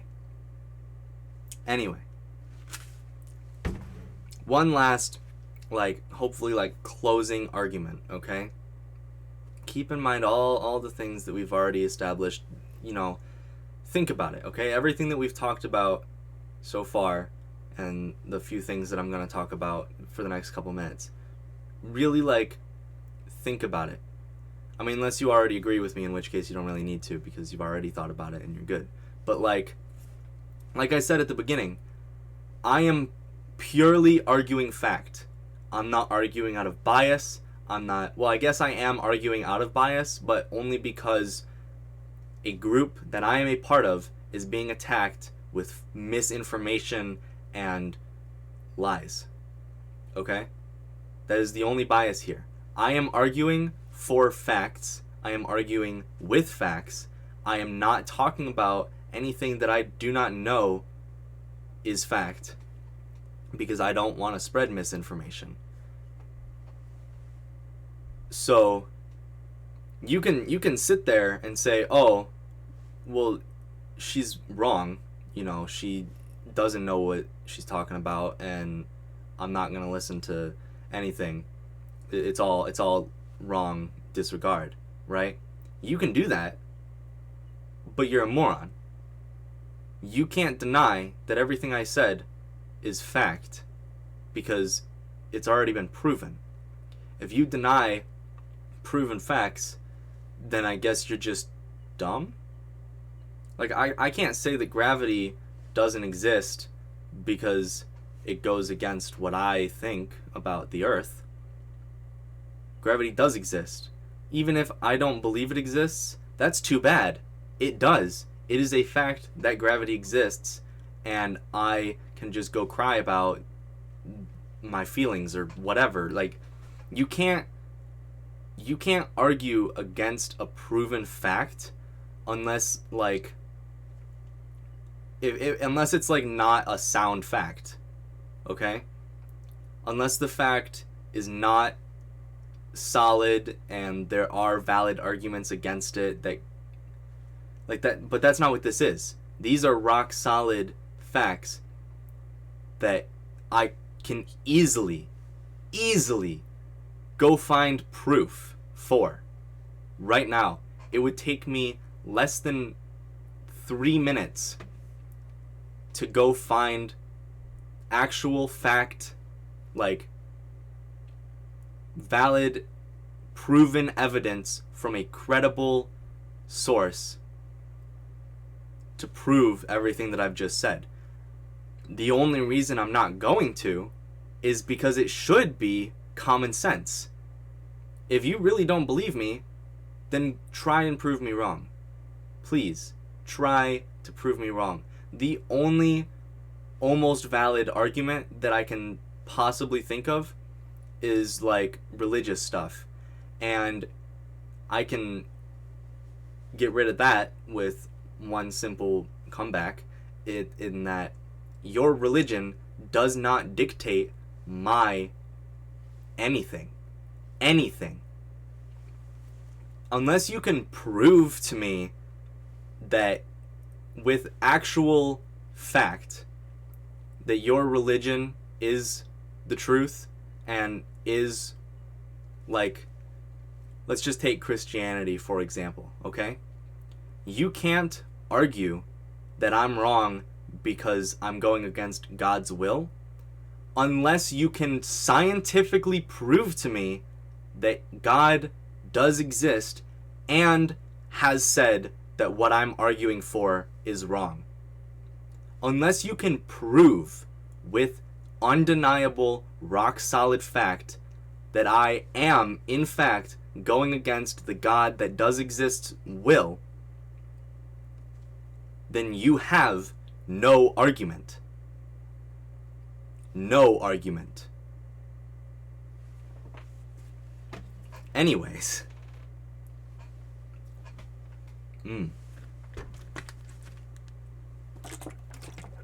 One last, hopefully, closing argument, okay? Keep in mind all the things that we've already established, think about it, okay? Everything that we've talked about so far, and the few things that I'm going to talk about for the next couple minutes, really, think about it. I mean, unless you already agree with me, in which case you don't really need to, because you've already thought about it and you're good. But, like I said at the beginning, I am purely arguing fact. I'm not arguing out of bias. I guess I am arguing out of bias, but only because a group that I am a part of is being attacked with misinformation and lies. Okay? That is the only bias here. I am arguing for facts. I am arguing with facts. I am not talking about anything that I do not know is fact, because I don't want to spread misinformation. So you can sit there and say, oh, well, she's wrong, she doesn't know what she's talking about, and I'm not going to listen to anything. It's all wrong, disregard, right? You can do that, but you're a moron. You can't deny that everything I said is fact. because it's already been proven. If you deny proven facts, then I guess you're just dumb. Like, I can't say that gravity doesn't exist because it goes against what I think about the Earth. Gravity does exist. Even if I don't believe it exists, that's too bad. It does. It is a fact that gravity exists, and I can just go cry about my feelings or whatever. Like, you can't argue against a proven fact unless, like, unless it's, like, not a sound fact, okay? Unless the fact is not solid and there are valid arguments against it that, like, that. But that's not what this is. These are rock solid facts that I can easily go find proof for right now. It would take me less than 3 minutes to go find actual fact, like, valid, proven evidence from a credible source to prove everything that I've just said. The only reason I'm not going to is because it should be common sense. If you really don't believe me, then try and prove me wrong. Please, try to prove me wrong. The only almost valid argument that I can possibly think of is, like, religious stuff. And I can get rid of that with one simple comeback, in that your religion does not dictate my anything. Unless you can prove to me that with actual fact that your religion is the truth and is, like, let's just take Christianity for example, okay? You can't argue that I'm wrong because I'm going against God's will unless you can scientifically prove to me that God does exist and has said that what I'm arguing for is wrong. Unless you can prove with undeniable, rock-solid fact that I am, in fact, going against the God that does exist will, then you have no argument. No argument. Anyways.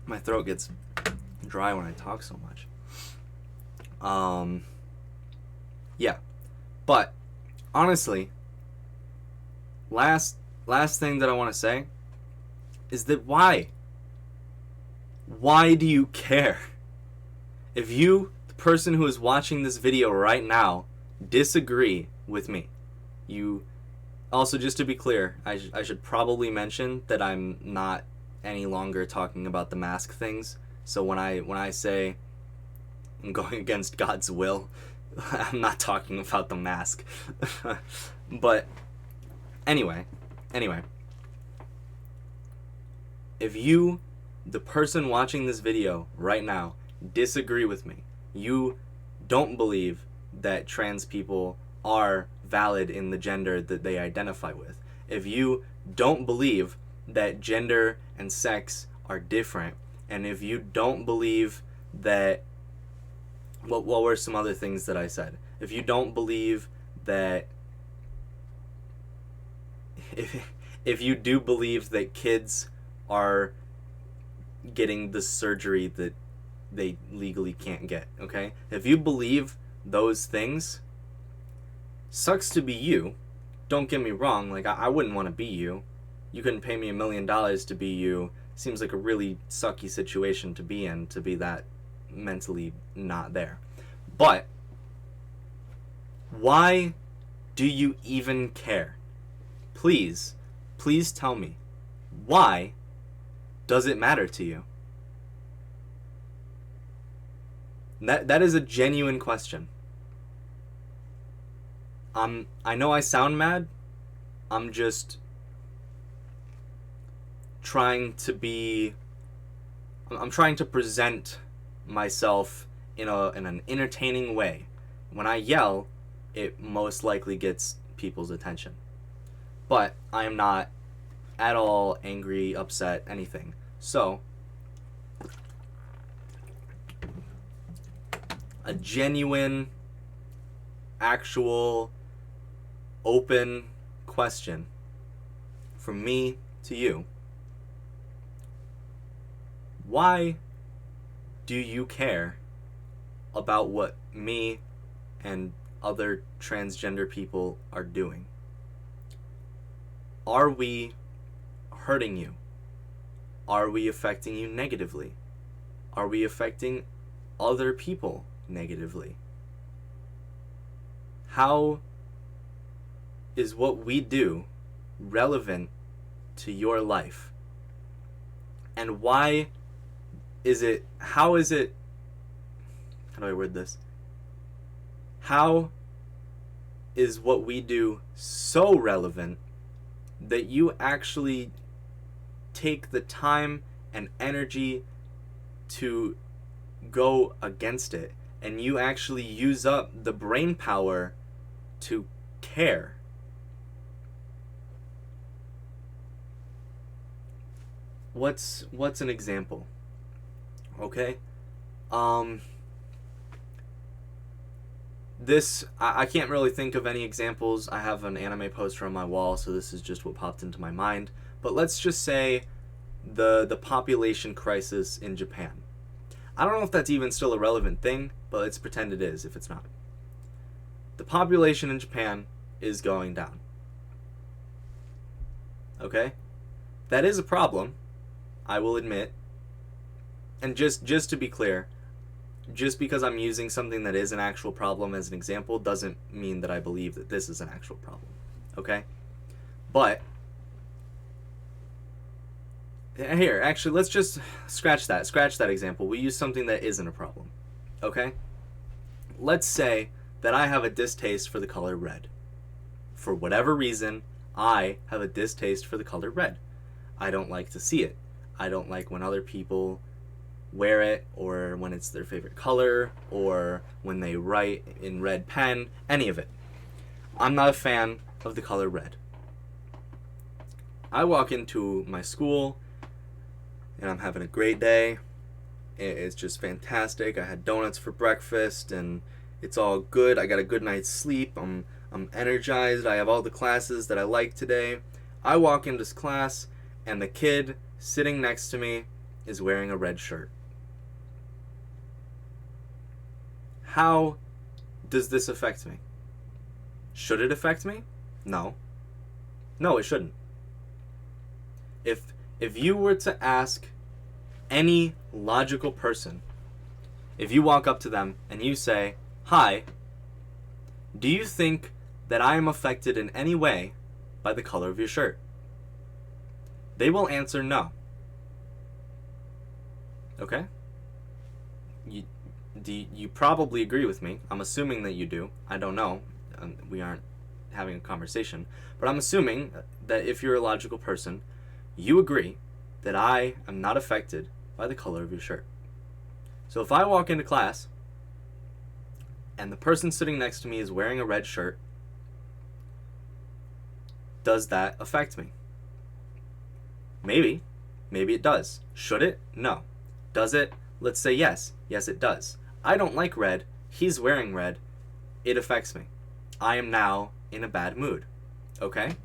My throat gets dry when I talk so much. Yeah. But honestly, last thing that I want to say is that why? Why do you care? If you, the person who is watching this video right now, disagree with me, you also, just to be clear, I should probably mention that I'm not any longer talking about the mask things. So when I say I'm going against God's will, I'm not talking about the mask. But anyway, if you, the person watching this video right now, disagree with me, you don't believe that trans people are valid in the gender that they identify with, if you don't believe that gender and sex are different, and if you don't believe that, what were some other things that I said? If you don't believe that, if you do believe that kids are getting the surgery that they legally can't get, okay? If you believe those things, sucks to be you. Don't get me wrong, like, I wouldn't want to be you. You couldn't pay me $1 million to be you. Seems like a really sucky situation to be in, to be that mentally not there. But why do you even care? Please tell me. Why does it matter to you? That is a genuine question. I know I sound mad. I'm just trying to be I'm trying to present myself in an entertaining way. When I yell, it most likely gets people's attention. But I am not at all angry, upset, anything. So, a genuine, actual, open question from me to you. Why do you care about what me and other transgender people are doing? Are we hurting you? Are we affecting you negatively? Are we affecting other people negatively? How is what we do relevant to your life? And why is it, how do I word this? How is what we do so relevant that you actually take the time and energy to go against it, and you actually use up the brain power to care? What's an example? Okay? I can't really think of any examples. I have an anime poster on my wall, so this is just what popped into my mind. But let's just say the population crisis in Japan. I don't know if that's even still a relevant thing, but let's pretend it is if it's not. The population in Japan is going down. Okay? That is a problem, I will admit. And just to be clear, just because I'm using something that is an actual problem as an example doesn't mean that I believe that this is an actual problem. Okay? But here, actually, let's just scratch that example. We use something that isn't a problem. Okay? Let's say that I have a distaste for the color red. For whatever reason, I have a distaste for the color red. I don't like to see it. I don't like when other people wear it, or when it's their favorite color, or when they write in red pen, any of it. I'm not a fan of the color red. I walk into my school, and I'm having a great day. It's just fantastic. I had donuts for breakfast, and it's all good. I got a good night's sleep. I'm energized. I have all the classes that I like today. I walk into class, and the kid sitting next to me is wearing a red shirt. How does this affect me? Should it affect me? No. No, it shouldn't. If you were to ask any logical person, if you walk up to them and you say, "Hi, do you think that I am affected in any way by the color of your shirt?" They will answer no. Okay? You probably agree with me. I'm assuming that you do. I don't know. We aren't having a conversation. But I'm assuming that if you're a logical person, you agree that I am not affected by the color of your shirt. So if I walk into class and the person sitting next to me is wearing a red shirt, does that affect me? Maybe. Maybe it does. Should it? No. Does it? Let's say yes. Yes, it does. I don't like red. He's wearing red. It affects me. I am now in a bad mood. Okay?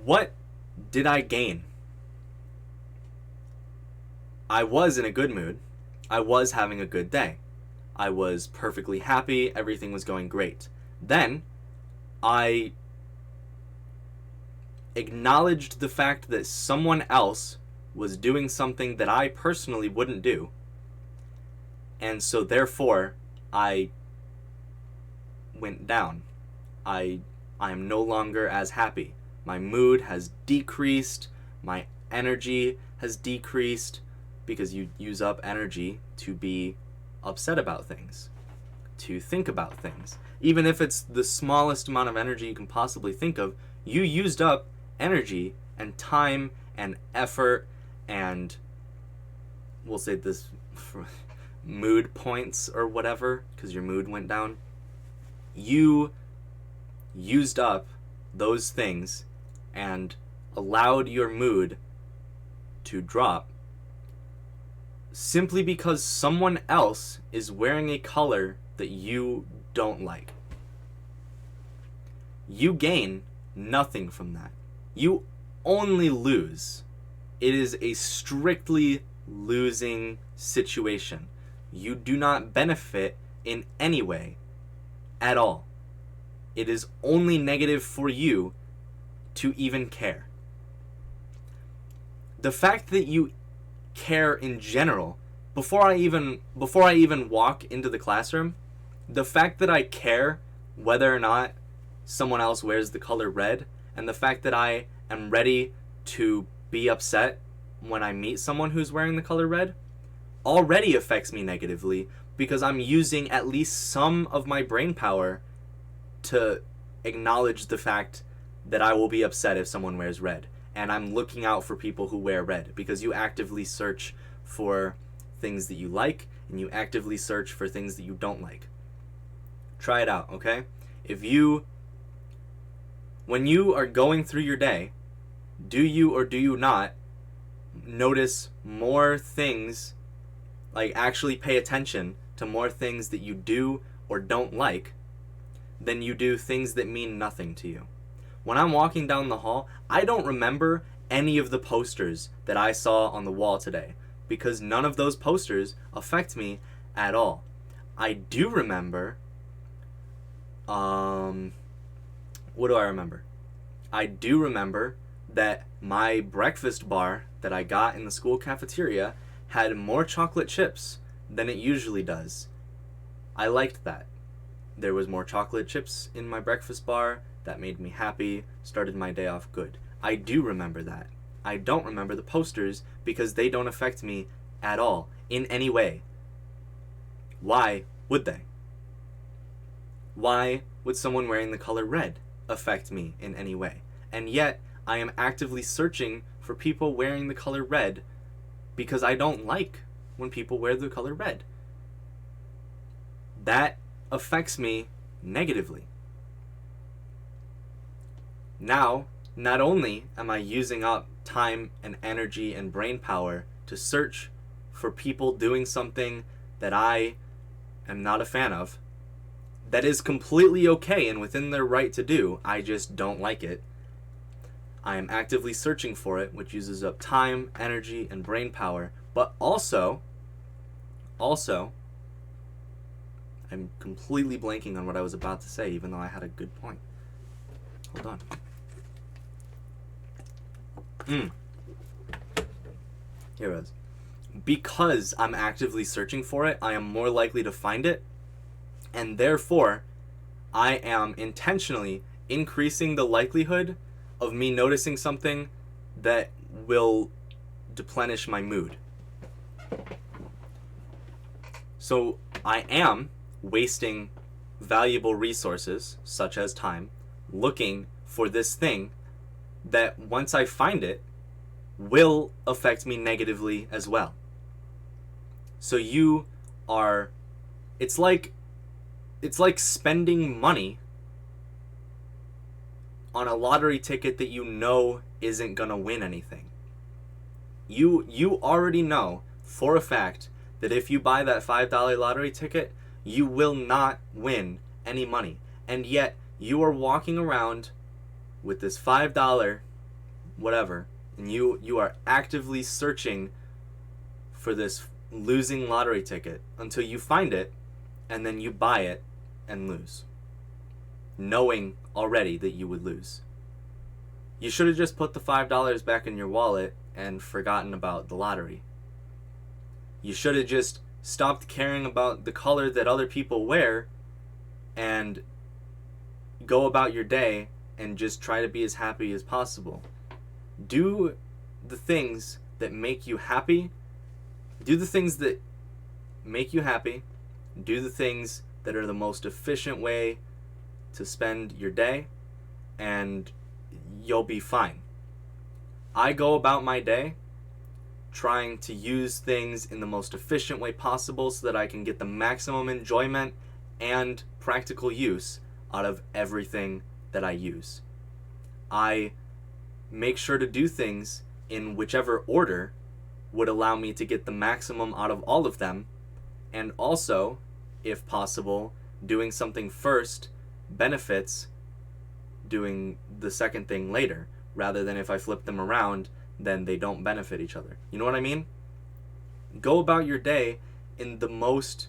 What did I gain? I was in a good mood. I was having a good day. I was perfectly happy. Everything was going great. Then, I acknowledged the fact that someone else was doing something that I personally wouldn't do. And so therefore, I went down. I am no longer as happy. My mood has decreased. My energy has decreased, because you use up energy to be upset about things, to think about things. Even if it's the smallest amount of energy you can possibly think of, you used up energy and time and effort and, we'll say this, mood points or whatever, because your mood went down. You used up those things and allowed your mood to drop simply because someone else is wearing a color that you don't like. You gain nothing from that. You only lose. It is a strictly losing situation. You do not benefit in any way at all. It is only negative for you to even care. The fact that you care in general, before I even walk into the classroom, the fact that I care whether or not someone else wears the color red, and the fact that I am ready to be upset when I meet someone who's wearing the color red, already affects me negatively, because I'm using at least some of my brain power to acknowledge the fact that I will be upset if someone wears red. And I'm looking out for people who wear red, because you actively search for things that you like, and you actively search for things that you don't like. Try it out, okay? When you are going through your day, do you or do you not notice more things, like actually pay attention to more things that you do or don't like than you do things that mean nothing to you? When I'm walking down the hall, I don't remember any of the posters that I saw on the wall today, because none of those posters affect me at all. I do remember, what do I remember? I do remember that my breakfast bar that I got in the school cafeteria had more chocolate chips than it usually does. I liked that. There was more chocolate chips in my breakfast bar. That made me happy, started my day off good. I do remember that. I don't remember the posters because they don't affect me at all, in any way. Why would they? Why would someone wearing the color red affect me in any way? And yet, I am actively searching for people wearing the color red because I don't like when people wear the color red. That affects me negatively. Now, not only am I using up time and energy and brain power to search for people doing something that I am not a fan of, that is completely okay and within their right to do, I just don't like it. I am actively searching for it, which uses up time, energy, and brain power, but also, I'm completely blanking on what I was about to say, even though I had a good point. Hold on. Here it is. Because I'm actively searching for it, I am more likely to find it, and therefore, I am intentionally increasing the likelihood of me noticing something that will deplenish my mood. So I am wasting valuable resources, such as time, looking for this thing that once I find it, will affect me negatively as well. So it's like spending money on a lottery ticket that you know isn't gonna win anything. You already know for a fact that if you buy that $5 lottery ticket, you will not win any money. And yet, you are walking around with this $5 whatever, and you are actively searching for this losing lottery ticket until you find it, and then you buy it and lose, knowing already that you would lose. You should have just put the $5 back in your wallet and forgotten about the lottery. You should have just stopped caring about the color that other people wear and go about your day and just try to be as happy as possible. Do the things that make you happy. Do the things that make you happy Do the things that are the most efficient way to spend your day, and you'll be fine. I go about my day trying to use things in the most efficient way possible so that I can get the maximum enjoyment and practical use out of everything that I use. I make sure to do things in whichever order would allow me to get the maximum out of all of them, and also, if possible, doing something first benefits doing the second thing later, rather than if I flip them around, then they don't benefit each other. You know what I mean? Go about your day in the most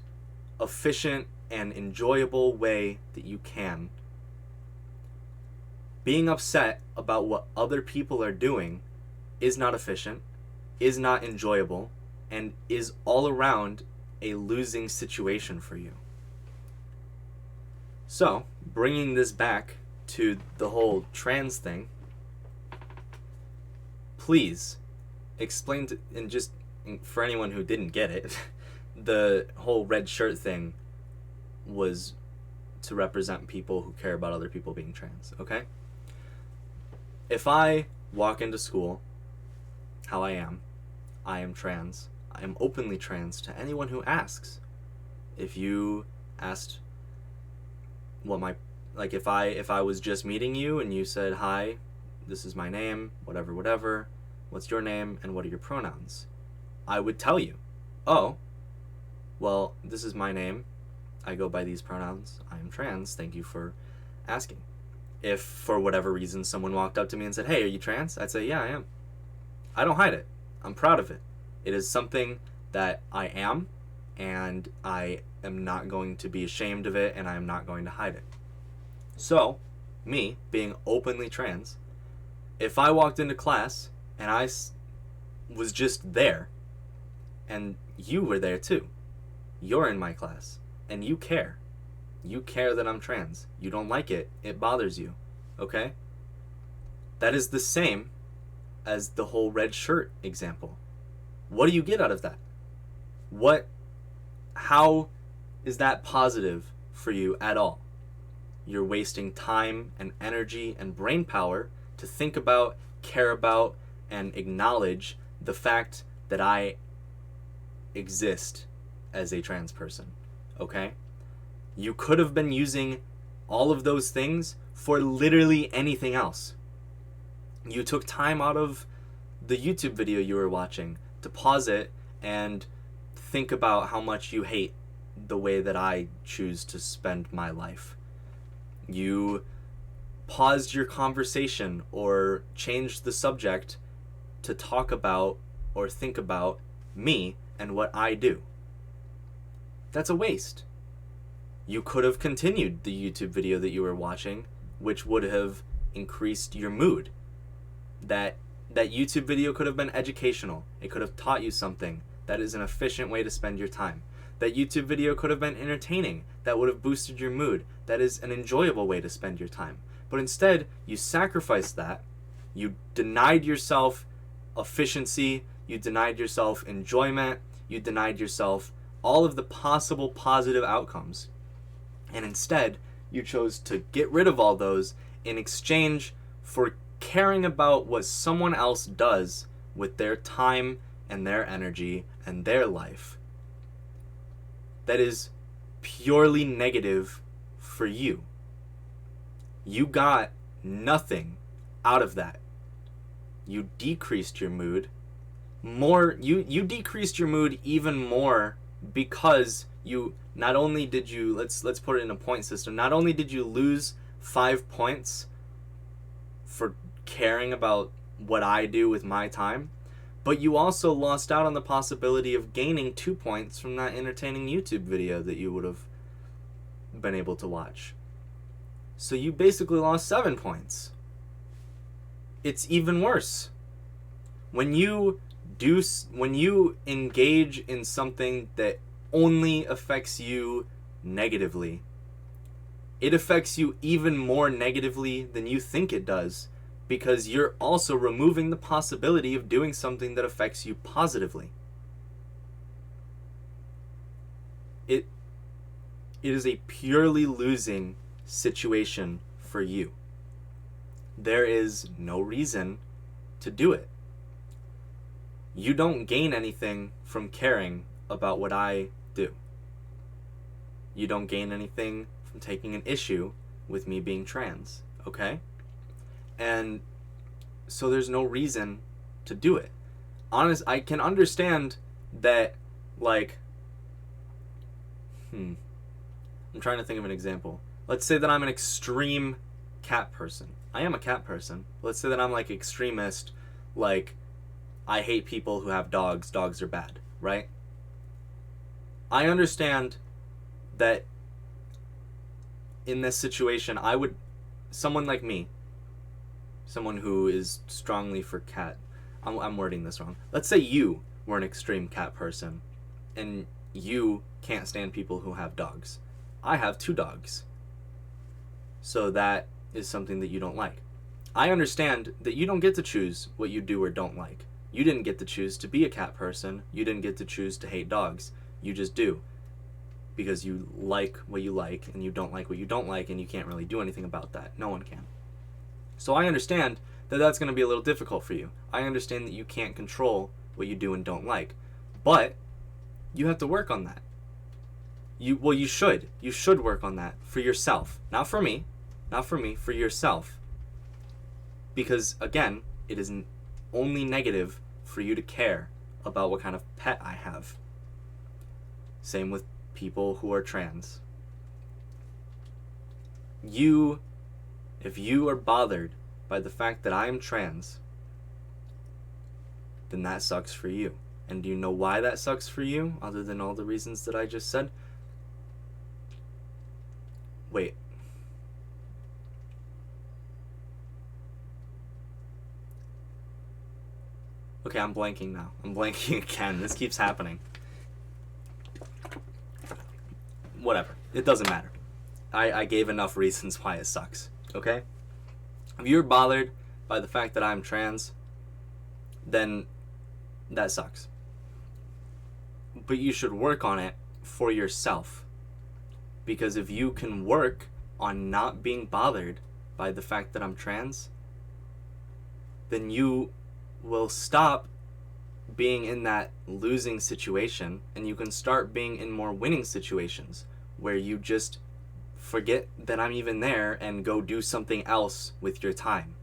efficient and enjoyable way that you can. Being upset about what other people are doing is not efficient, is not enjoyable, and is all around a losing situation for you. So, bringing this back to the whole trans thing, please explain to, and just for anyone who didn't get it, the whole red shirt thing was to represent people who care about other people being trans, okay? If I walk into school how I am trans. I am openly trans to anyone who asks. If you asked what my, like if I was just meeting you and you said, "Hi, this is my name, whatever, what's your name and what are your pronouns?" I would tell you, "Oh, well, this is my name. I go by these pronouns. I am trans. Thank you for asking." If for whatever reason someone walked up to me and said, "Hey, are you trans?" I'd say, "Yeah, I am." I don't hide it. I'm proud of it. It is something that I am, and I am not going to be ashamed of it, and I am not going to hide it. So, me, being openly trans, if I walked into class and I was just there, and you were there too, you're in my class, and you care. You care that I'm trans. You don't like it. It bothers you. Okay? That is the same as the whole red shirt example. What do you get out of that? How is that positive for you at all? You're wasting time and energy and brain power to think about, care about, and acknowledge the fact that I exist as a trans person. Okay? You could have been using all of those things for literally anything else. You took time out of the YouTube video you were watching to pause it and think about how much you hate the way that I choose to spend my life. You paused your conversation or changed the subject to talk about or think about me and what I do. That's a waste. You could have continued the YouTube video that you were watching, which would have increased your mood. That YouTube video could have been educational. It could have taught you something. That is an efficient way to spend your time. That YouTube video could have been entertaining. That would have boosted your mood. That is an enjoyable way to spend your time. But instead, you sacrificed that. You denied yourself efficiency. You denied yourself enjoyment. You denied yourself all of the possible positive outcomes. And instead, you chose to get rid of all those in exchange for caring about what someone else does with their time and their energy and their life. That is purely negative for you. You got nothing out of that. You decreased your mood more. You decreased your mood even more because you not only did you, let's put it in a point system, not only did you lose 5 points for caring about what I do with my time, but you also lost out on the possibility of gaining 2 points from that entertaining YouTube video that you would have been able to watch. So you basically lost 7 points. It's even worse. When you engage in something that only affects you negatively, it affects you even more negatively than you think it does, because you're also removing the possibility of doing something that affects you positively. It is a purely losing situation for you. There is no reason to do it. You don't gain anything from caring about what I do. You don't gain anything from taking an issue with me being trans, okay? And so there's no reason to do it. I can understand that, like, I'm trying to think of an example. Let's say that I'm an extreme cat person. I am a cat person. Let's say that I'm, like, extremist, like, I hate people who have dogs. Dogs are bad, right? I understand that in this situation, someone like me, someone who is strongly for cat, I'm wording this wrong. Let's say you were an extreme cat person and you can't stand people who have dogs. I have 2 dogs. So that is something that you don't like. I understand that you don't get to choose what you do or don't like. You didn't get to choose to be a cat person. You didn't get to choose to hate dogs. You just do. Because you like what you like and you don't like what you don't like, and you can't really do anything about that. No one can. So I understand that that's going to be a little difficult for you. I understand that you can't control what you do and don't like. But you have to work on that. You should. You should work on that for yourself. Not for me. Not for me. For yourself. Because, again, it is only negative for you to care about what kind of pet I have. Same with people who are trans. If you are bothered by the fact that I am trans, then that sucks for you. And do you know why that sucks for you, other than all the reasons that I just said? Wait. Okay, I'm blanking now. I'm blanking again. This keeps happening. Whatever. It doesn't matter. I gave enough reasons why it sucks. Okay? If you're bothered by the fact that I'm trans, then that sucks. But you should work on it for yourself. Because if you can work on not being bothered by the fact that I'm trans, then you will stop being in that losing situation, and you can start being in more winning situations where you just forget that I'm even there and go do something else with your time.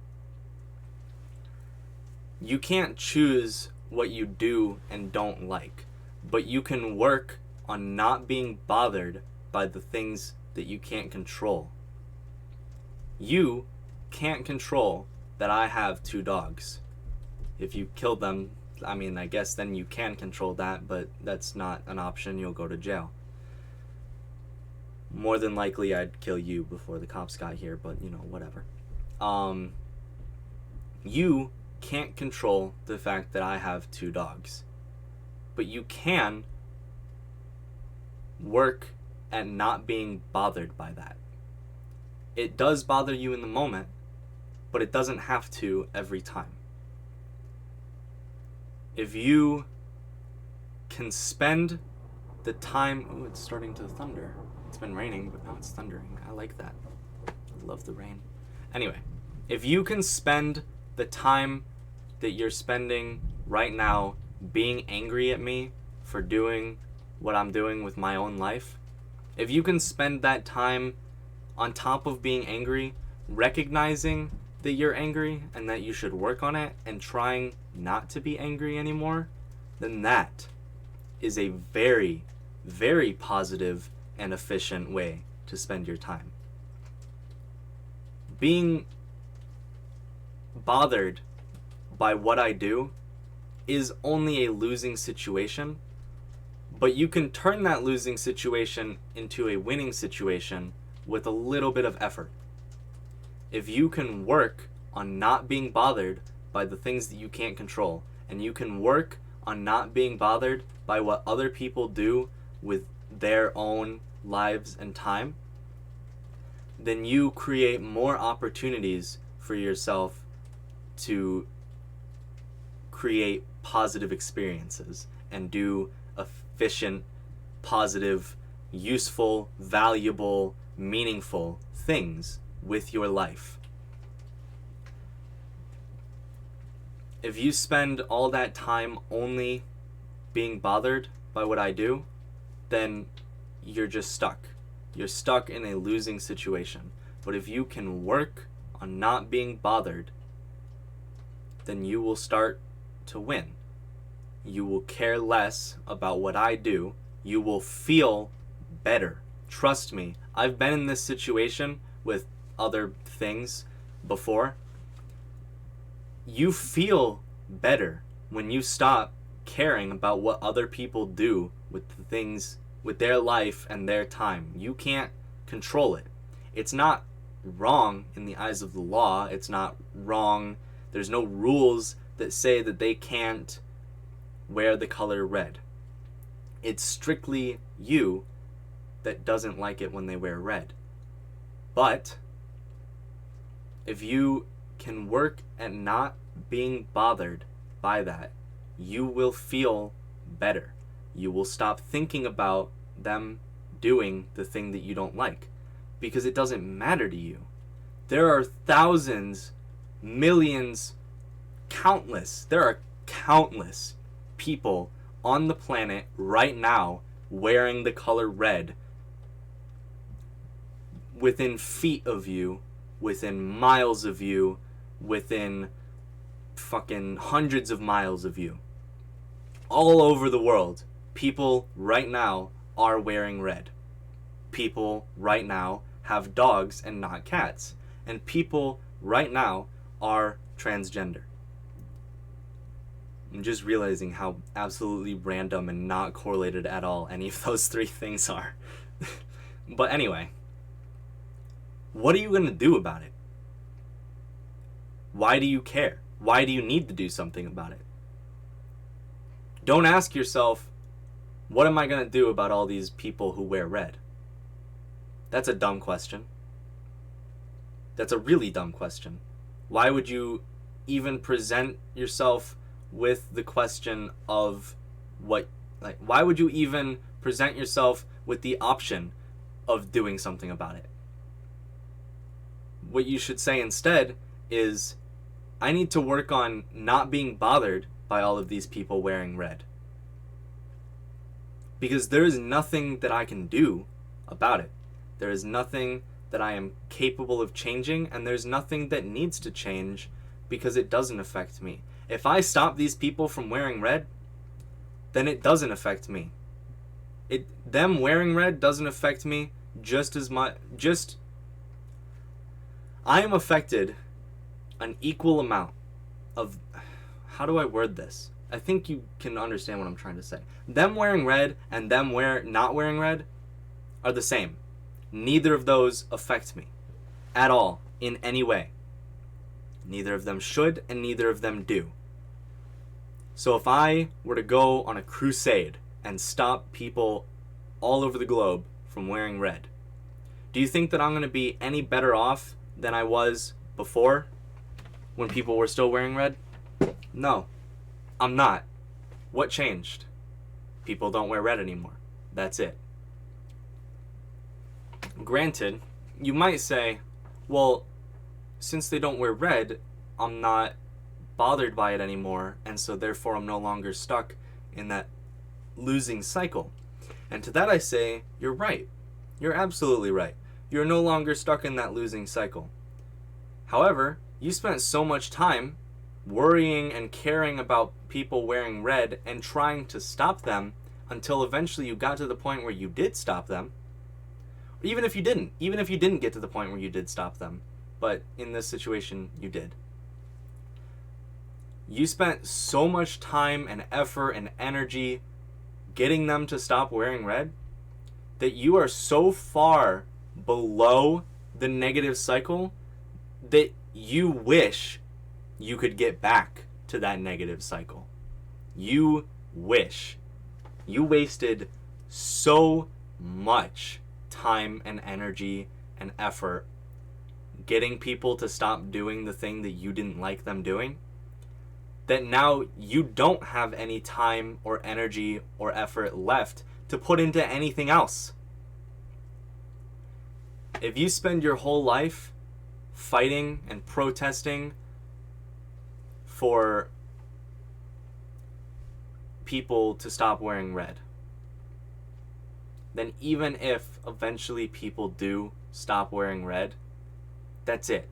You can't choose what you do and don't like, but you can work on not being bothered by the things that you can't control. You can't control that I have 2 dogs. If you kill them, I mean, I guess then you can control that, but that's not an option. You'll go to jail. More than likely, I'd kill you before the cops got here, but, whatever. You can't control the fact that I have 2 dogs. But you can work at not being bothered by that. It does bother you in the moment, but it doesn't have to every time. If you can spend the time... Oh, it's starting to thunder. It's been raining, but now it's thundering. I like that. I love the rain. Anyway, if you can spend the time that you're spending right now being angry at me for doing what I'm doing with my own life, if you can spend that time on top of being angry, recognizing that you're angry and that you should work on it and trying not to be angry anymore, then that is a very, very positive and efficient way to spend your time. Being bothered by what I do is only a losing situation, but you can turn that losing situation into a winning situation with a little bit of effort. If you can work on not being bothered by the things that you can't control, and you can work on not being bothered by what other people do with their own lives and time, then you create more opportunities for yourself to create positive experiences and do efficient, positive useful, valuable, meaningful things with your life. If you spend all that time only being bothered by what I do, then you're just stuck. You're stuck in a losing situation. But if you can work on not being bothered, then you will start to win. You will care less about what I do. You will feel better. Trust me, I've been in this situation with other things before. You feel better when you stop caring about what other people do with the things, with their life and their time. You can't control it. It's not wrong in the eyes of the law. It's not wrong. There's no rules that say that they can't wear the color red. It's strictly you that doesn't like it when they wear red. But if you can work at not being bothered by that, you will feel better. You will stop thinking about them doing the thing that you don't like, because it doesn't matter to you. There are thousands, millions, there are countless people on the planet right now wearing the color red, within feet of you, within miles of you, within fucking hundreds of miles of you. All over the world, people right now are wearing red. People right now have dogs and not cats. And people right now are transgender. I'm just realizing how absolutely random and not correlated at all any of those three things are. But anyway, what are you going to do about it? Why do you care? Why do you need to do something about it? Don't ask yourself, what am I going to do about all these people who wear red? That's a dumb question. That's a really dumb question. Why would you even present yourself with the question of why would you even present yourself with the option of doing something about it? What you should say instead is, I need to work on not being bothered by all of these people wearing red. Because there is nothing that I can do about it. There is nothing that I am capable of changing, and there's nothing that needs to change because it doesn't affect me. If I stop these people from wearing red, then it doesn't affect me. Them wearing red doesn't affect me just as much. I am affected an equal amount of, how do I word this? I think you can understand what I'm trying to say. Them wearing red and them not wearing red are the same. Neither of those affect me at all in any way. Neither of them should, and neither of them do. So if I were to go on a crusade and stop people all over the globe from wearing red, do you think that I'm going to be any better off than I was before when people were still wearing red? No, I'm not. What changed? People don't wear red anymore. That's it. Granted, you might say, well, since they don't wear red, I'm not bothered by it anymore, and so therefore I'm no longer stuck in that losing cycle. And to that I say, you're right. You're absolutely right. You're no longer stuck in that losing cycle. However, you spent so much time worrying and caring about people wearing red and trying to stop them until eventually you got to the point where you did stop them. Even if you didn't get to the point where you did stop them, but in this situation you did. You spent so much time and effort and energy getting them to stop wearing red that you are so far below the negative cycle that you wish you could get back to that negative cycle. You wish. You wasted so much time and energy and effort getting people to stop doing the thing that you didn't like them doing, that now you don't have any time or energy or effort left to put into anything else. If you spend your whole life fighting and protesting for people to stop wearing red, then even if eventually people do stop wearing red, that's it.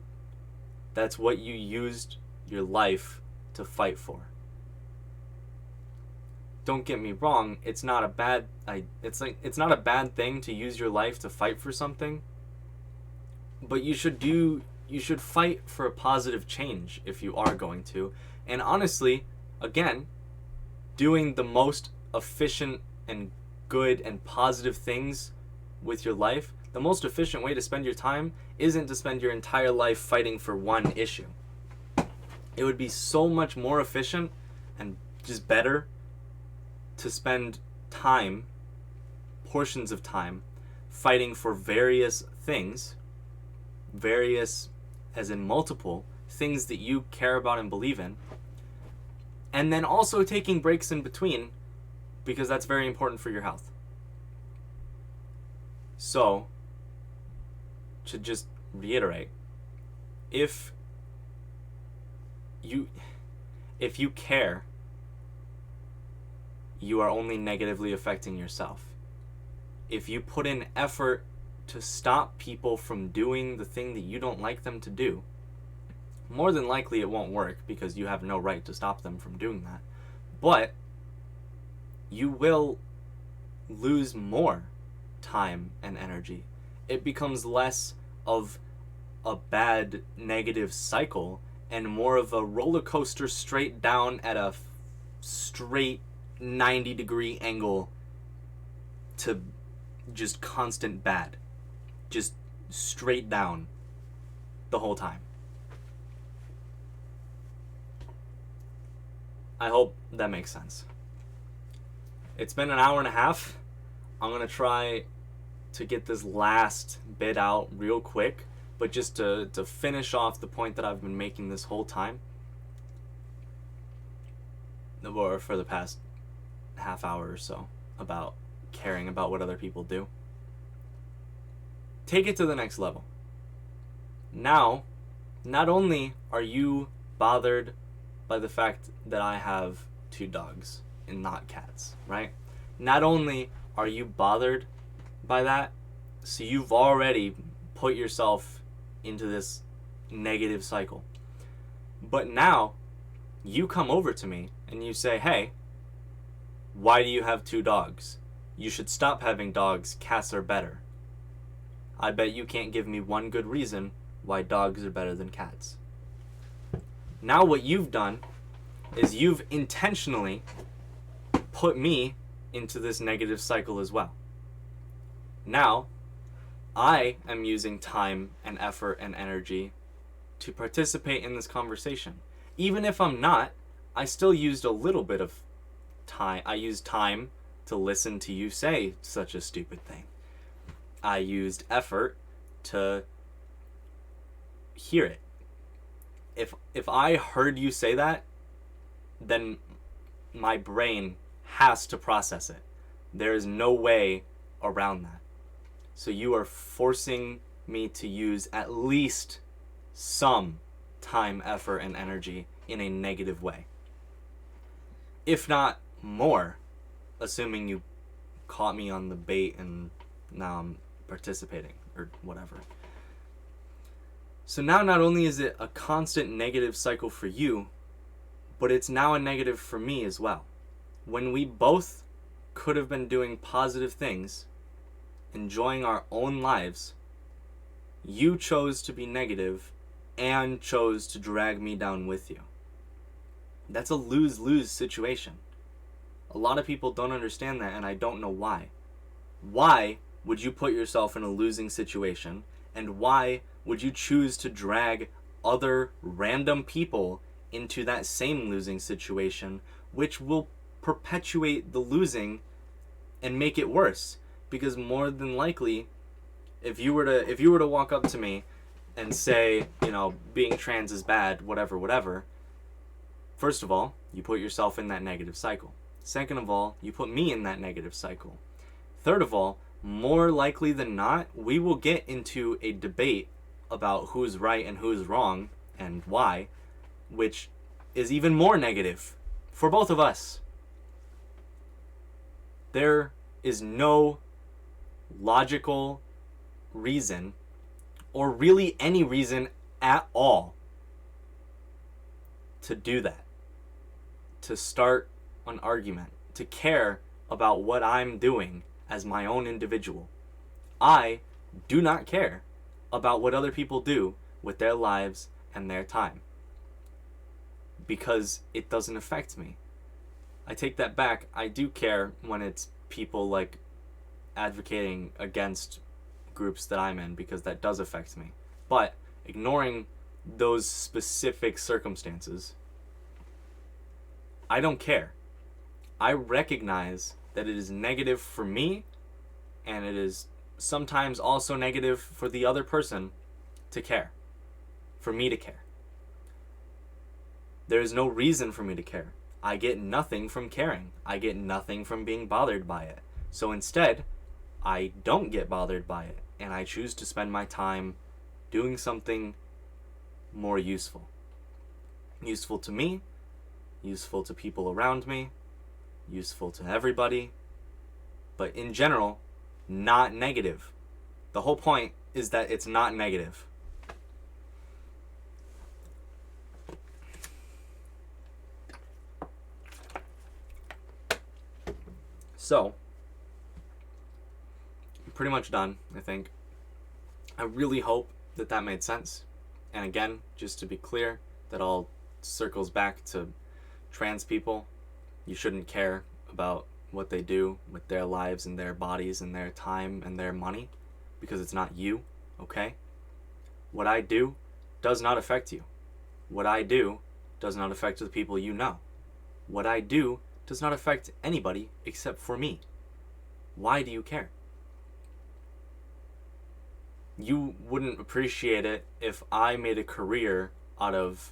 That's what you used your life to fight for. Don't get me wrong, it's not a bad thing to use your life to fight for something, but you should fight for a positive change if you are going to. And honestly, again, doing the most efficient and good and positive things with your life, the most efficient way to spend your time isn't to spend your entire life fighting for one issue. It would be so much more efficient and just better to spend time, portions of time, fighting for various things, various as in multiple things that you care about and believe in, and then also taking breaks in between, because that's very important for your health. So, to just reiterate, if you care, you are only negatively affecting yourself. If you put in effort to stop people from doing the thing that you don't like them to do, more than likely it won't work because you have no right to stop them from doing that. But you will lose more time and energy. It becomes less of a bad negative cycle and more of a roller coaster straight down at a straight 90-degree angle to just constant bad. Just straight down the whole time. I hope that makes sense. It's been an hour and a half. I'm going to try to get this last bit out real quick, but just to finish off the point that I've been making this whole time, or for the past half hour or so, about caring about what other people do. Take it to the next level. Now, not only are you bothered by the fact that I have 2 dogs and not cats, right? Not only are you bothered by that, so you've already put yourself into this negative cycle. But now, you come over to me and you say, hey, why do you have 2 dogs? You should stop having dogs. Cats are better. I bet you can't give me one good reason why dogs are better than cats. Now what you've done is you've intentionally put me into this negative cycle as well. Now, I am using time and effort and energy to participate in this conversation. Even if I'm not, I still used a little bit of time. I used time to listen to you say such a stupid thing. I used effort to hear it. If I heard you say that, then my brain has to process it. There is no way around that. So you are forcing me to use at least some time, effort, and energy in a negative way. If not more, assuming you caught me on the bait and now I'm participating or whatever. So now not only is it a constant negative cycle for you, but it's now a negative for me as well. When we both could have been doing positive things, enjoying our own lives, you chose to be negative and chose to drag me down with you. That's a lose-lose situation. A lot of people don't understand that, and I don't know why. Why would you put yourself in a losing situation, and why would you choose to drag other random people into that same losing situation, which will perpetuate the losing and make it worse? Because more than likely, if you were to walk up to me and say, being trans is bad, whatever, first of all, you put yourself in that negative cycle. Second of all, you put me in that negative cycle. Third of all, more likely than not, we will get into a debate about who's right and who's wrong and why, which is even more negative for both of us. There is no logical reason, or really any reason at all, to do that. To start an argument, to care about what I'm doing as my own individual. I do not care about what other people do with their lives and their time, because it doesn't affect me. I take that back. I do care when it's people like advocating against groups that I'm in, because that does affect me. But ignoring those specific circumstances, I don't care. I recognize that it is negative for me, and it is sometimes also negative for the other person to care, for me to care. There is no reason for me to care. I get nothing from caring. I get nothing from being bothered by it. So instead, I don't get bothered by it, and I choose to spend my time doing something more useful. Useful to me, useful to people around me, useful to everybody, but in general, not negative. The whole point is that it's not negative. So, I'm pretty much done, I think. I really hope that that made sense. And again, just to be clear, that all circles back to trans people. You shouldn't care about what they do with their lives and their bodies and their time and their money, because it's not you, okay? What I do does not affect you. What I do does not affect the people you know. What I do does not affect anybody except for me. Why do you care? You wouldn't appreciate it if I made a career out of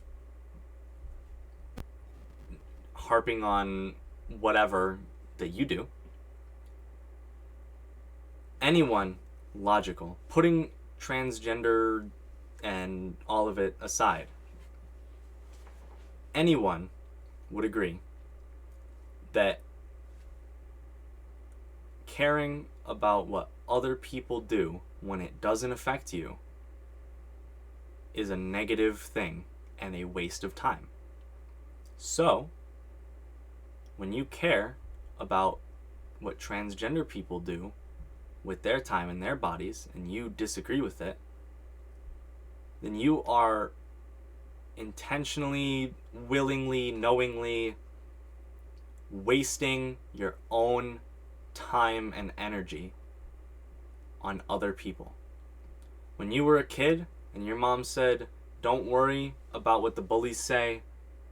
harping on whatever that you do. Anyone logical, putting transgender and all of it aside, anyone would agree that caring about what other people do when it doesn't affect you is a negative thing and a waste of time. So, when you care about what transgender people do with their time and their bodies, and you disagree with it, then you are intentionally, willingly, knowingly wasting your own time and energy on other people. When you were a kid and your mom said, don't worry about what the bullies say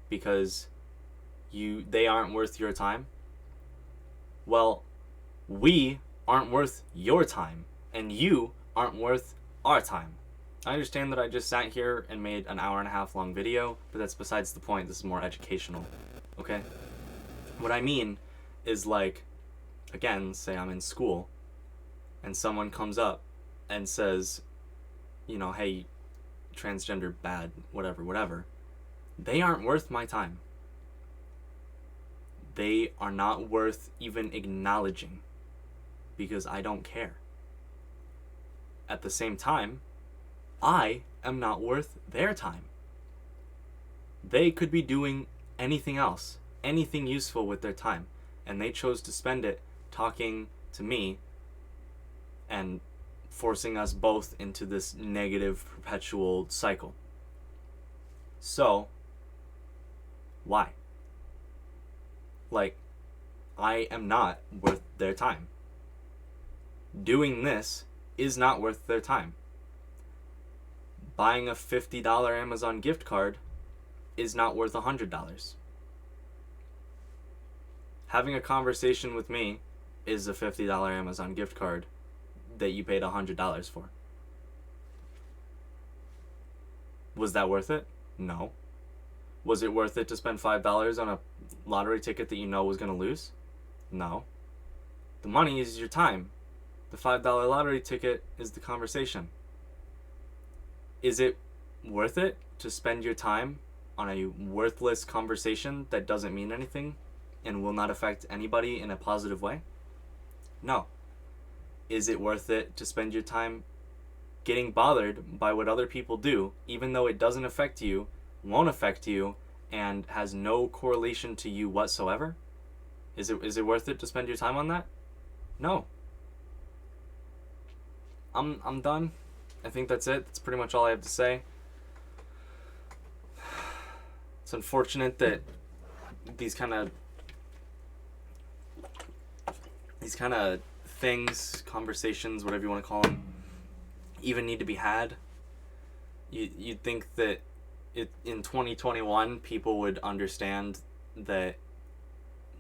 because they aren't worth your time, well, we aren't worth your time, and you aren't worth our time. I understand that I just sat here and made an hour-and-a-half long video, but that's besides the point. This is more educational, okay? What I mean is, like, again, say I'm in school and someone comes up and says, you know, hey, transgender bad, whatever. They aren't worth my time. They are not worth even acknowledging, because I don't care. At the same time, I am not worth their time. They could be doing anything else, anything useful with their time, and they chose to spend it talking to me and forcing us both into this negative perpetual cycle. So, why? Like, I am not worth their time. Doing this is not worth their time. Buying a $50 Amazon gift card is not worth $100. Having a conversation with me is a $50 Amazon gift card that you paid $100 for. Was that worth it? No. Was it worth it to spend $5 on a lottery ticket that you know was going to lose? No. The money is your time. The $5 lottery ticket is the conversation. Is it worth it to spend your time on a worthless conversation that doesn't mean anything and will not affect anybody in a positive way? No. Is it worth it to spend your time getting bothered by what other people do, even though it doesn't affect you, won't affect you, and has no correlation to you whatsoever? Is it worth it to spend your time on that? No. I'm done. I think that's it. That's pretty much all I have to say. It's unfortunate that these kind of things, conversations, whatever you want to call them, even need to be had. You'd think that in 2021 people would understand that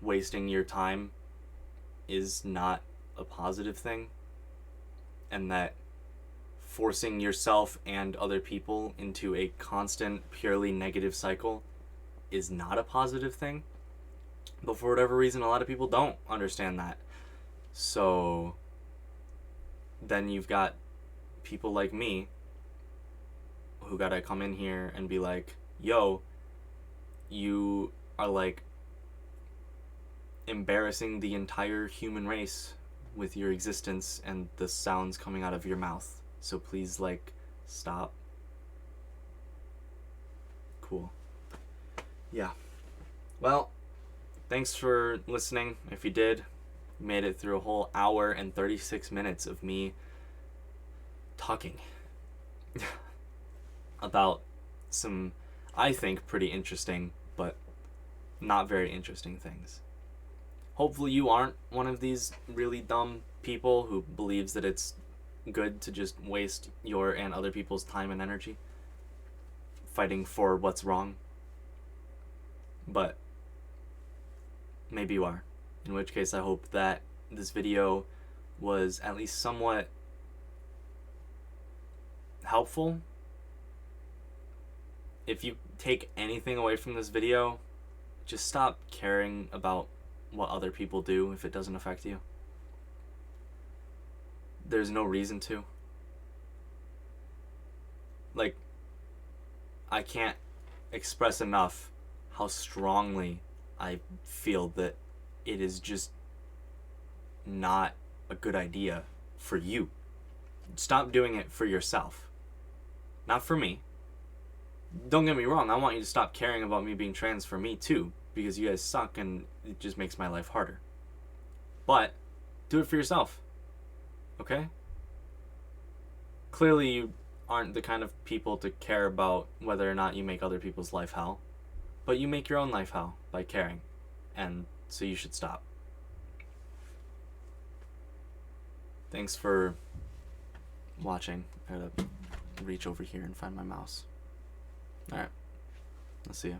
wasting your time is not a positive thing, and that forcing yourself and other people into a constant, purely negative cycle is not a positive thing. But for whatever reason, a lot of people don't understand that. So then you've got people like me who gotta come in here and be like, yo, you are like embarrassing the entire human race with your existence and the sounds coming out of your mouth. So please, like, stop. Cool. Yeah. Well, thanks for listening. If you did, you made it through a whole hour and 36 minutes of me talking about some, I think, pretty interesting, but not very interesting things. Hopefully you aren't one of these really dumb people who believes that it's good to just waste your and other people's time and energy fighting for what's wrong. But maybe you are. In which case, I hope that this video was at least somewhat helpful. If you take anything away from this video, just stop caring about what other people do if it doesn't affect you. There's no reason to. Like, I can't express enough how strongly I feel that it is just not a good idea for you. Stop doing it for yourself. Not for me. Don't get me wrong, I want you to stop caring about me being trans for me too, because you guys suck and it just makes my life harder. But do it for yourself. Okay? Clearly you aren't the kind of people to care about whether or not you make other people's life hell, but you make your own life hell by caring, and so you should stop. Thanks for watching. I gotta reach over here and find my mouse. Alright, I'll see you.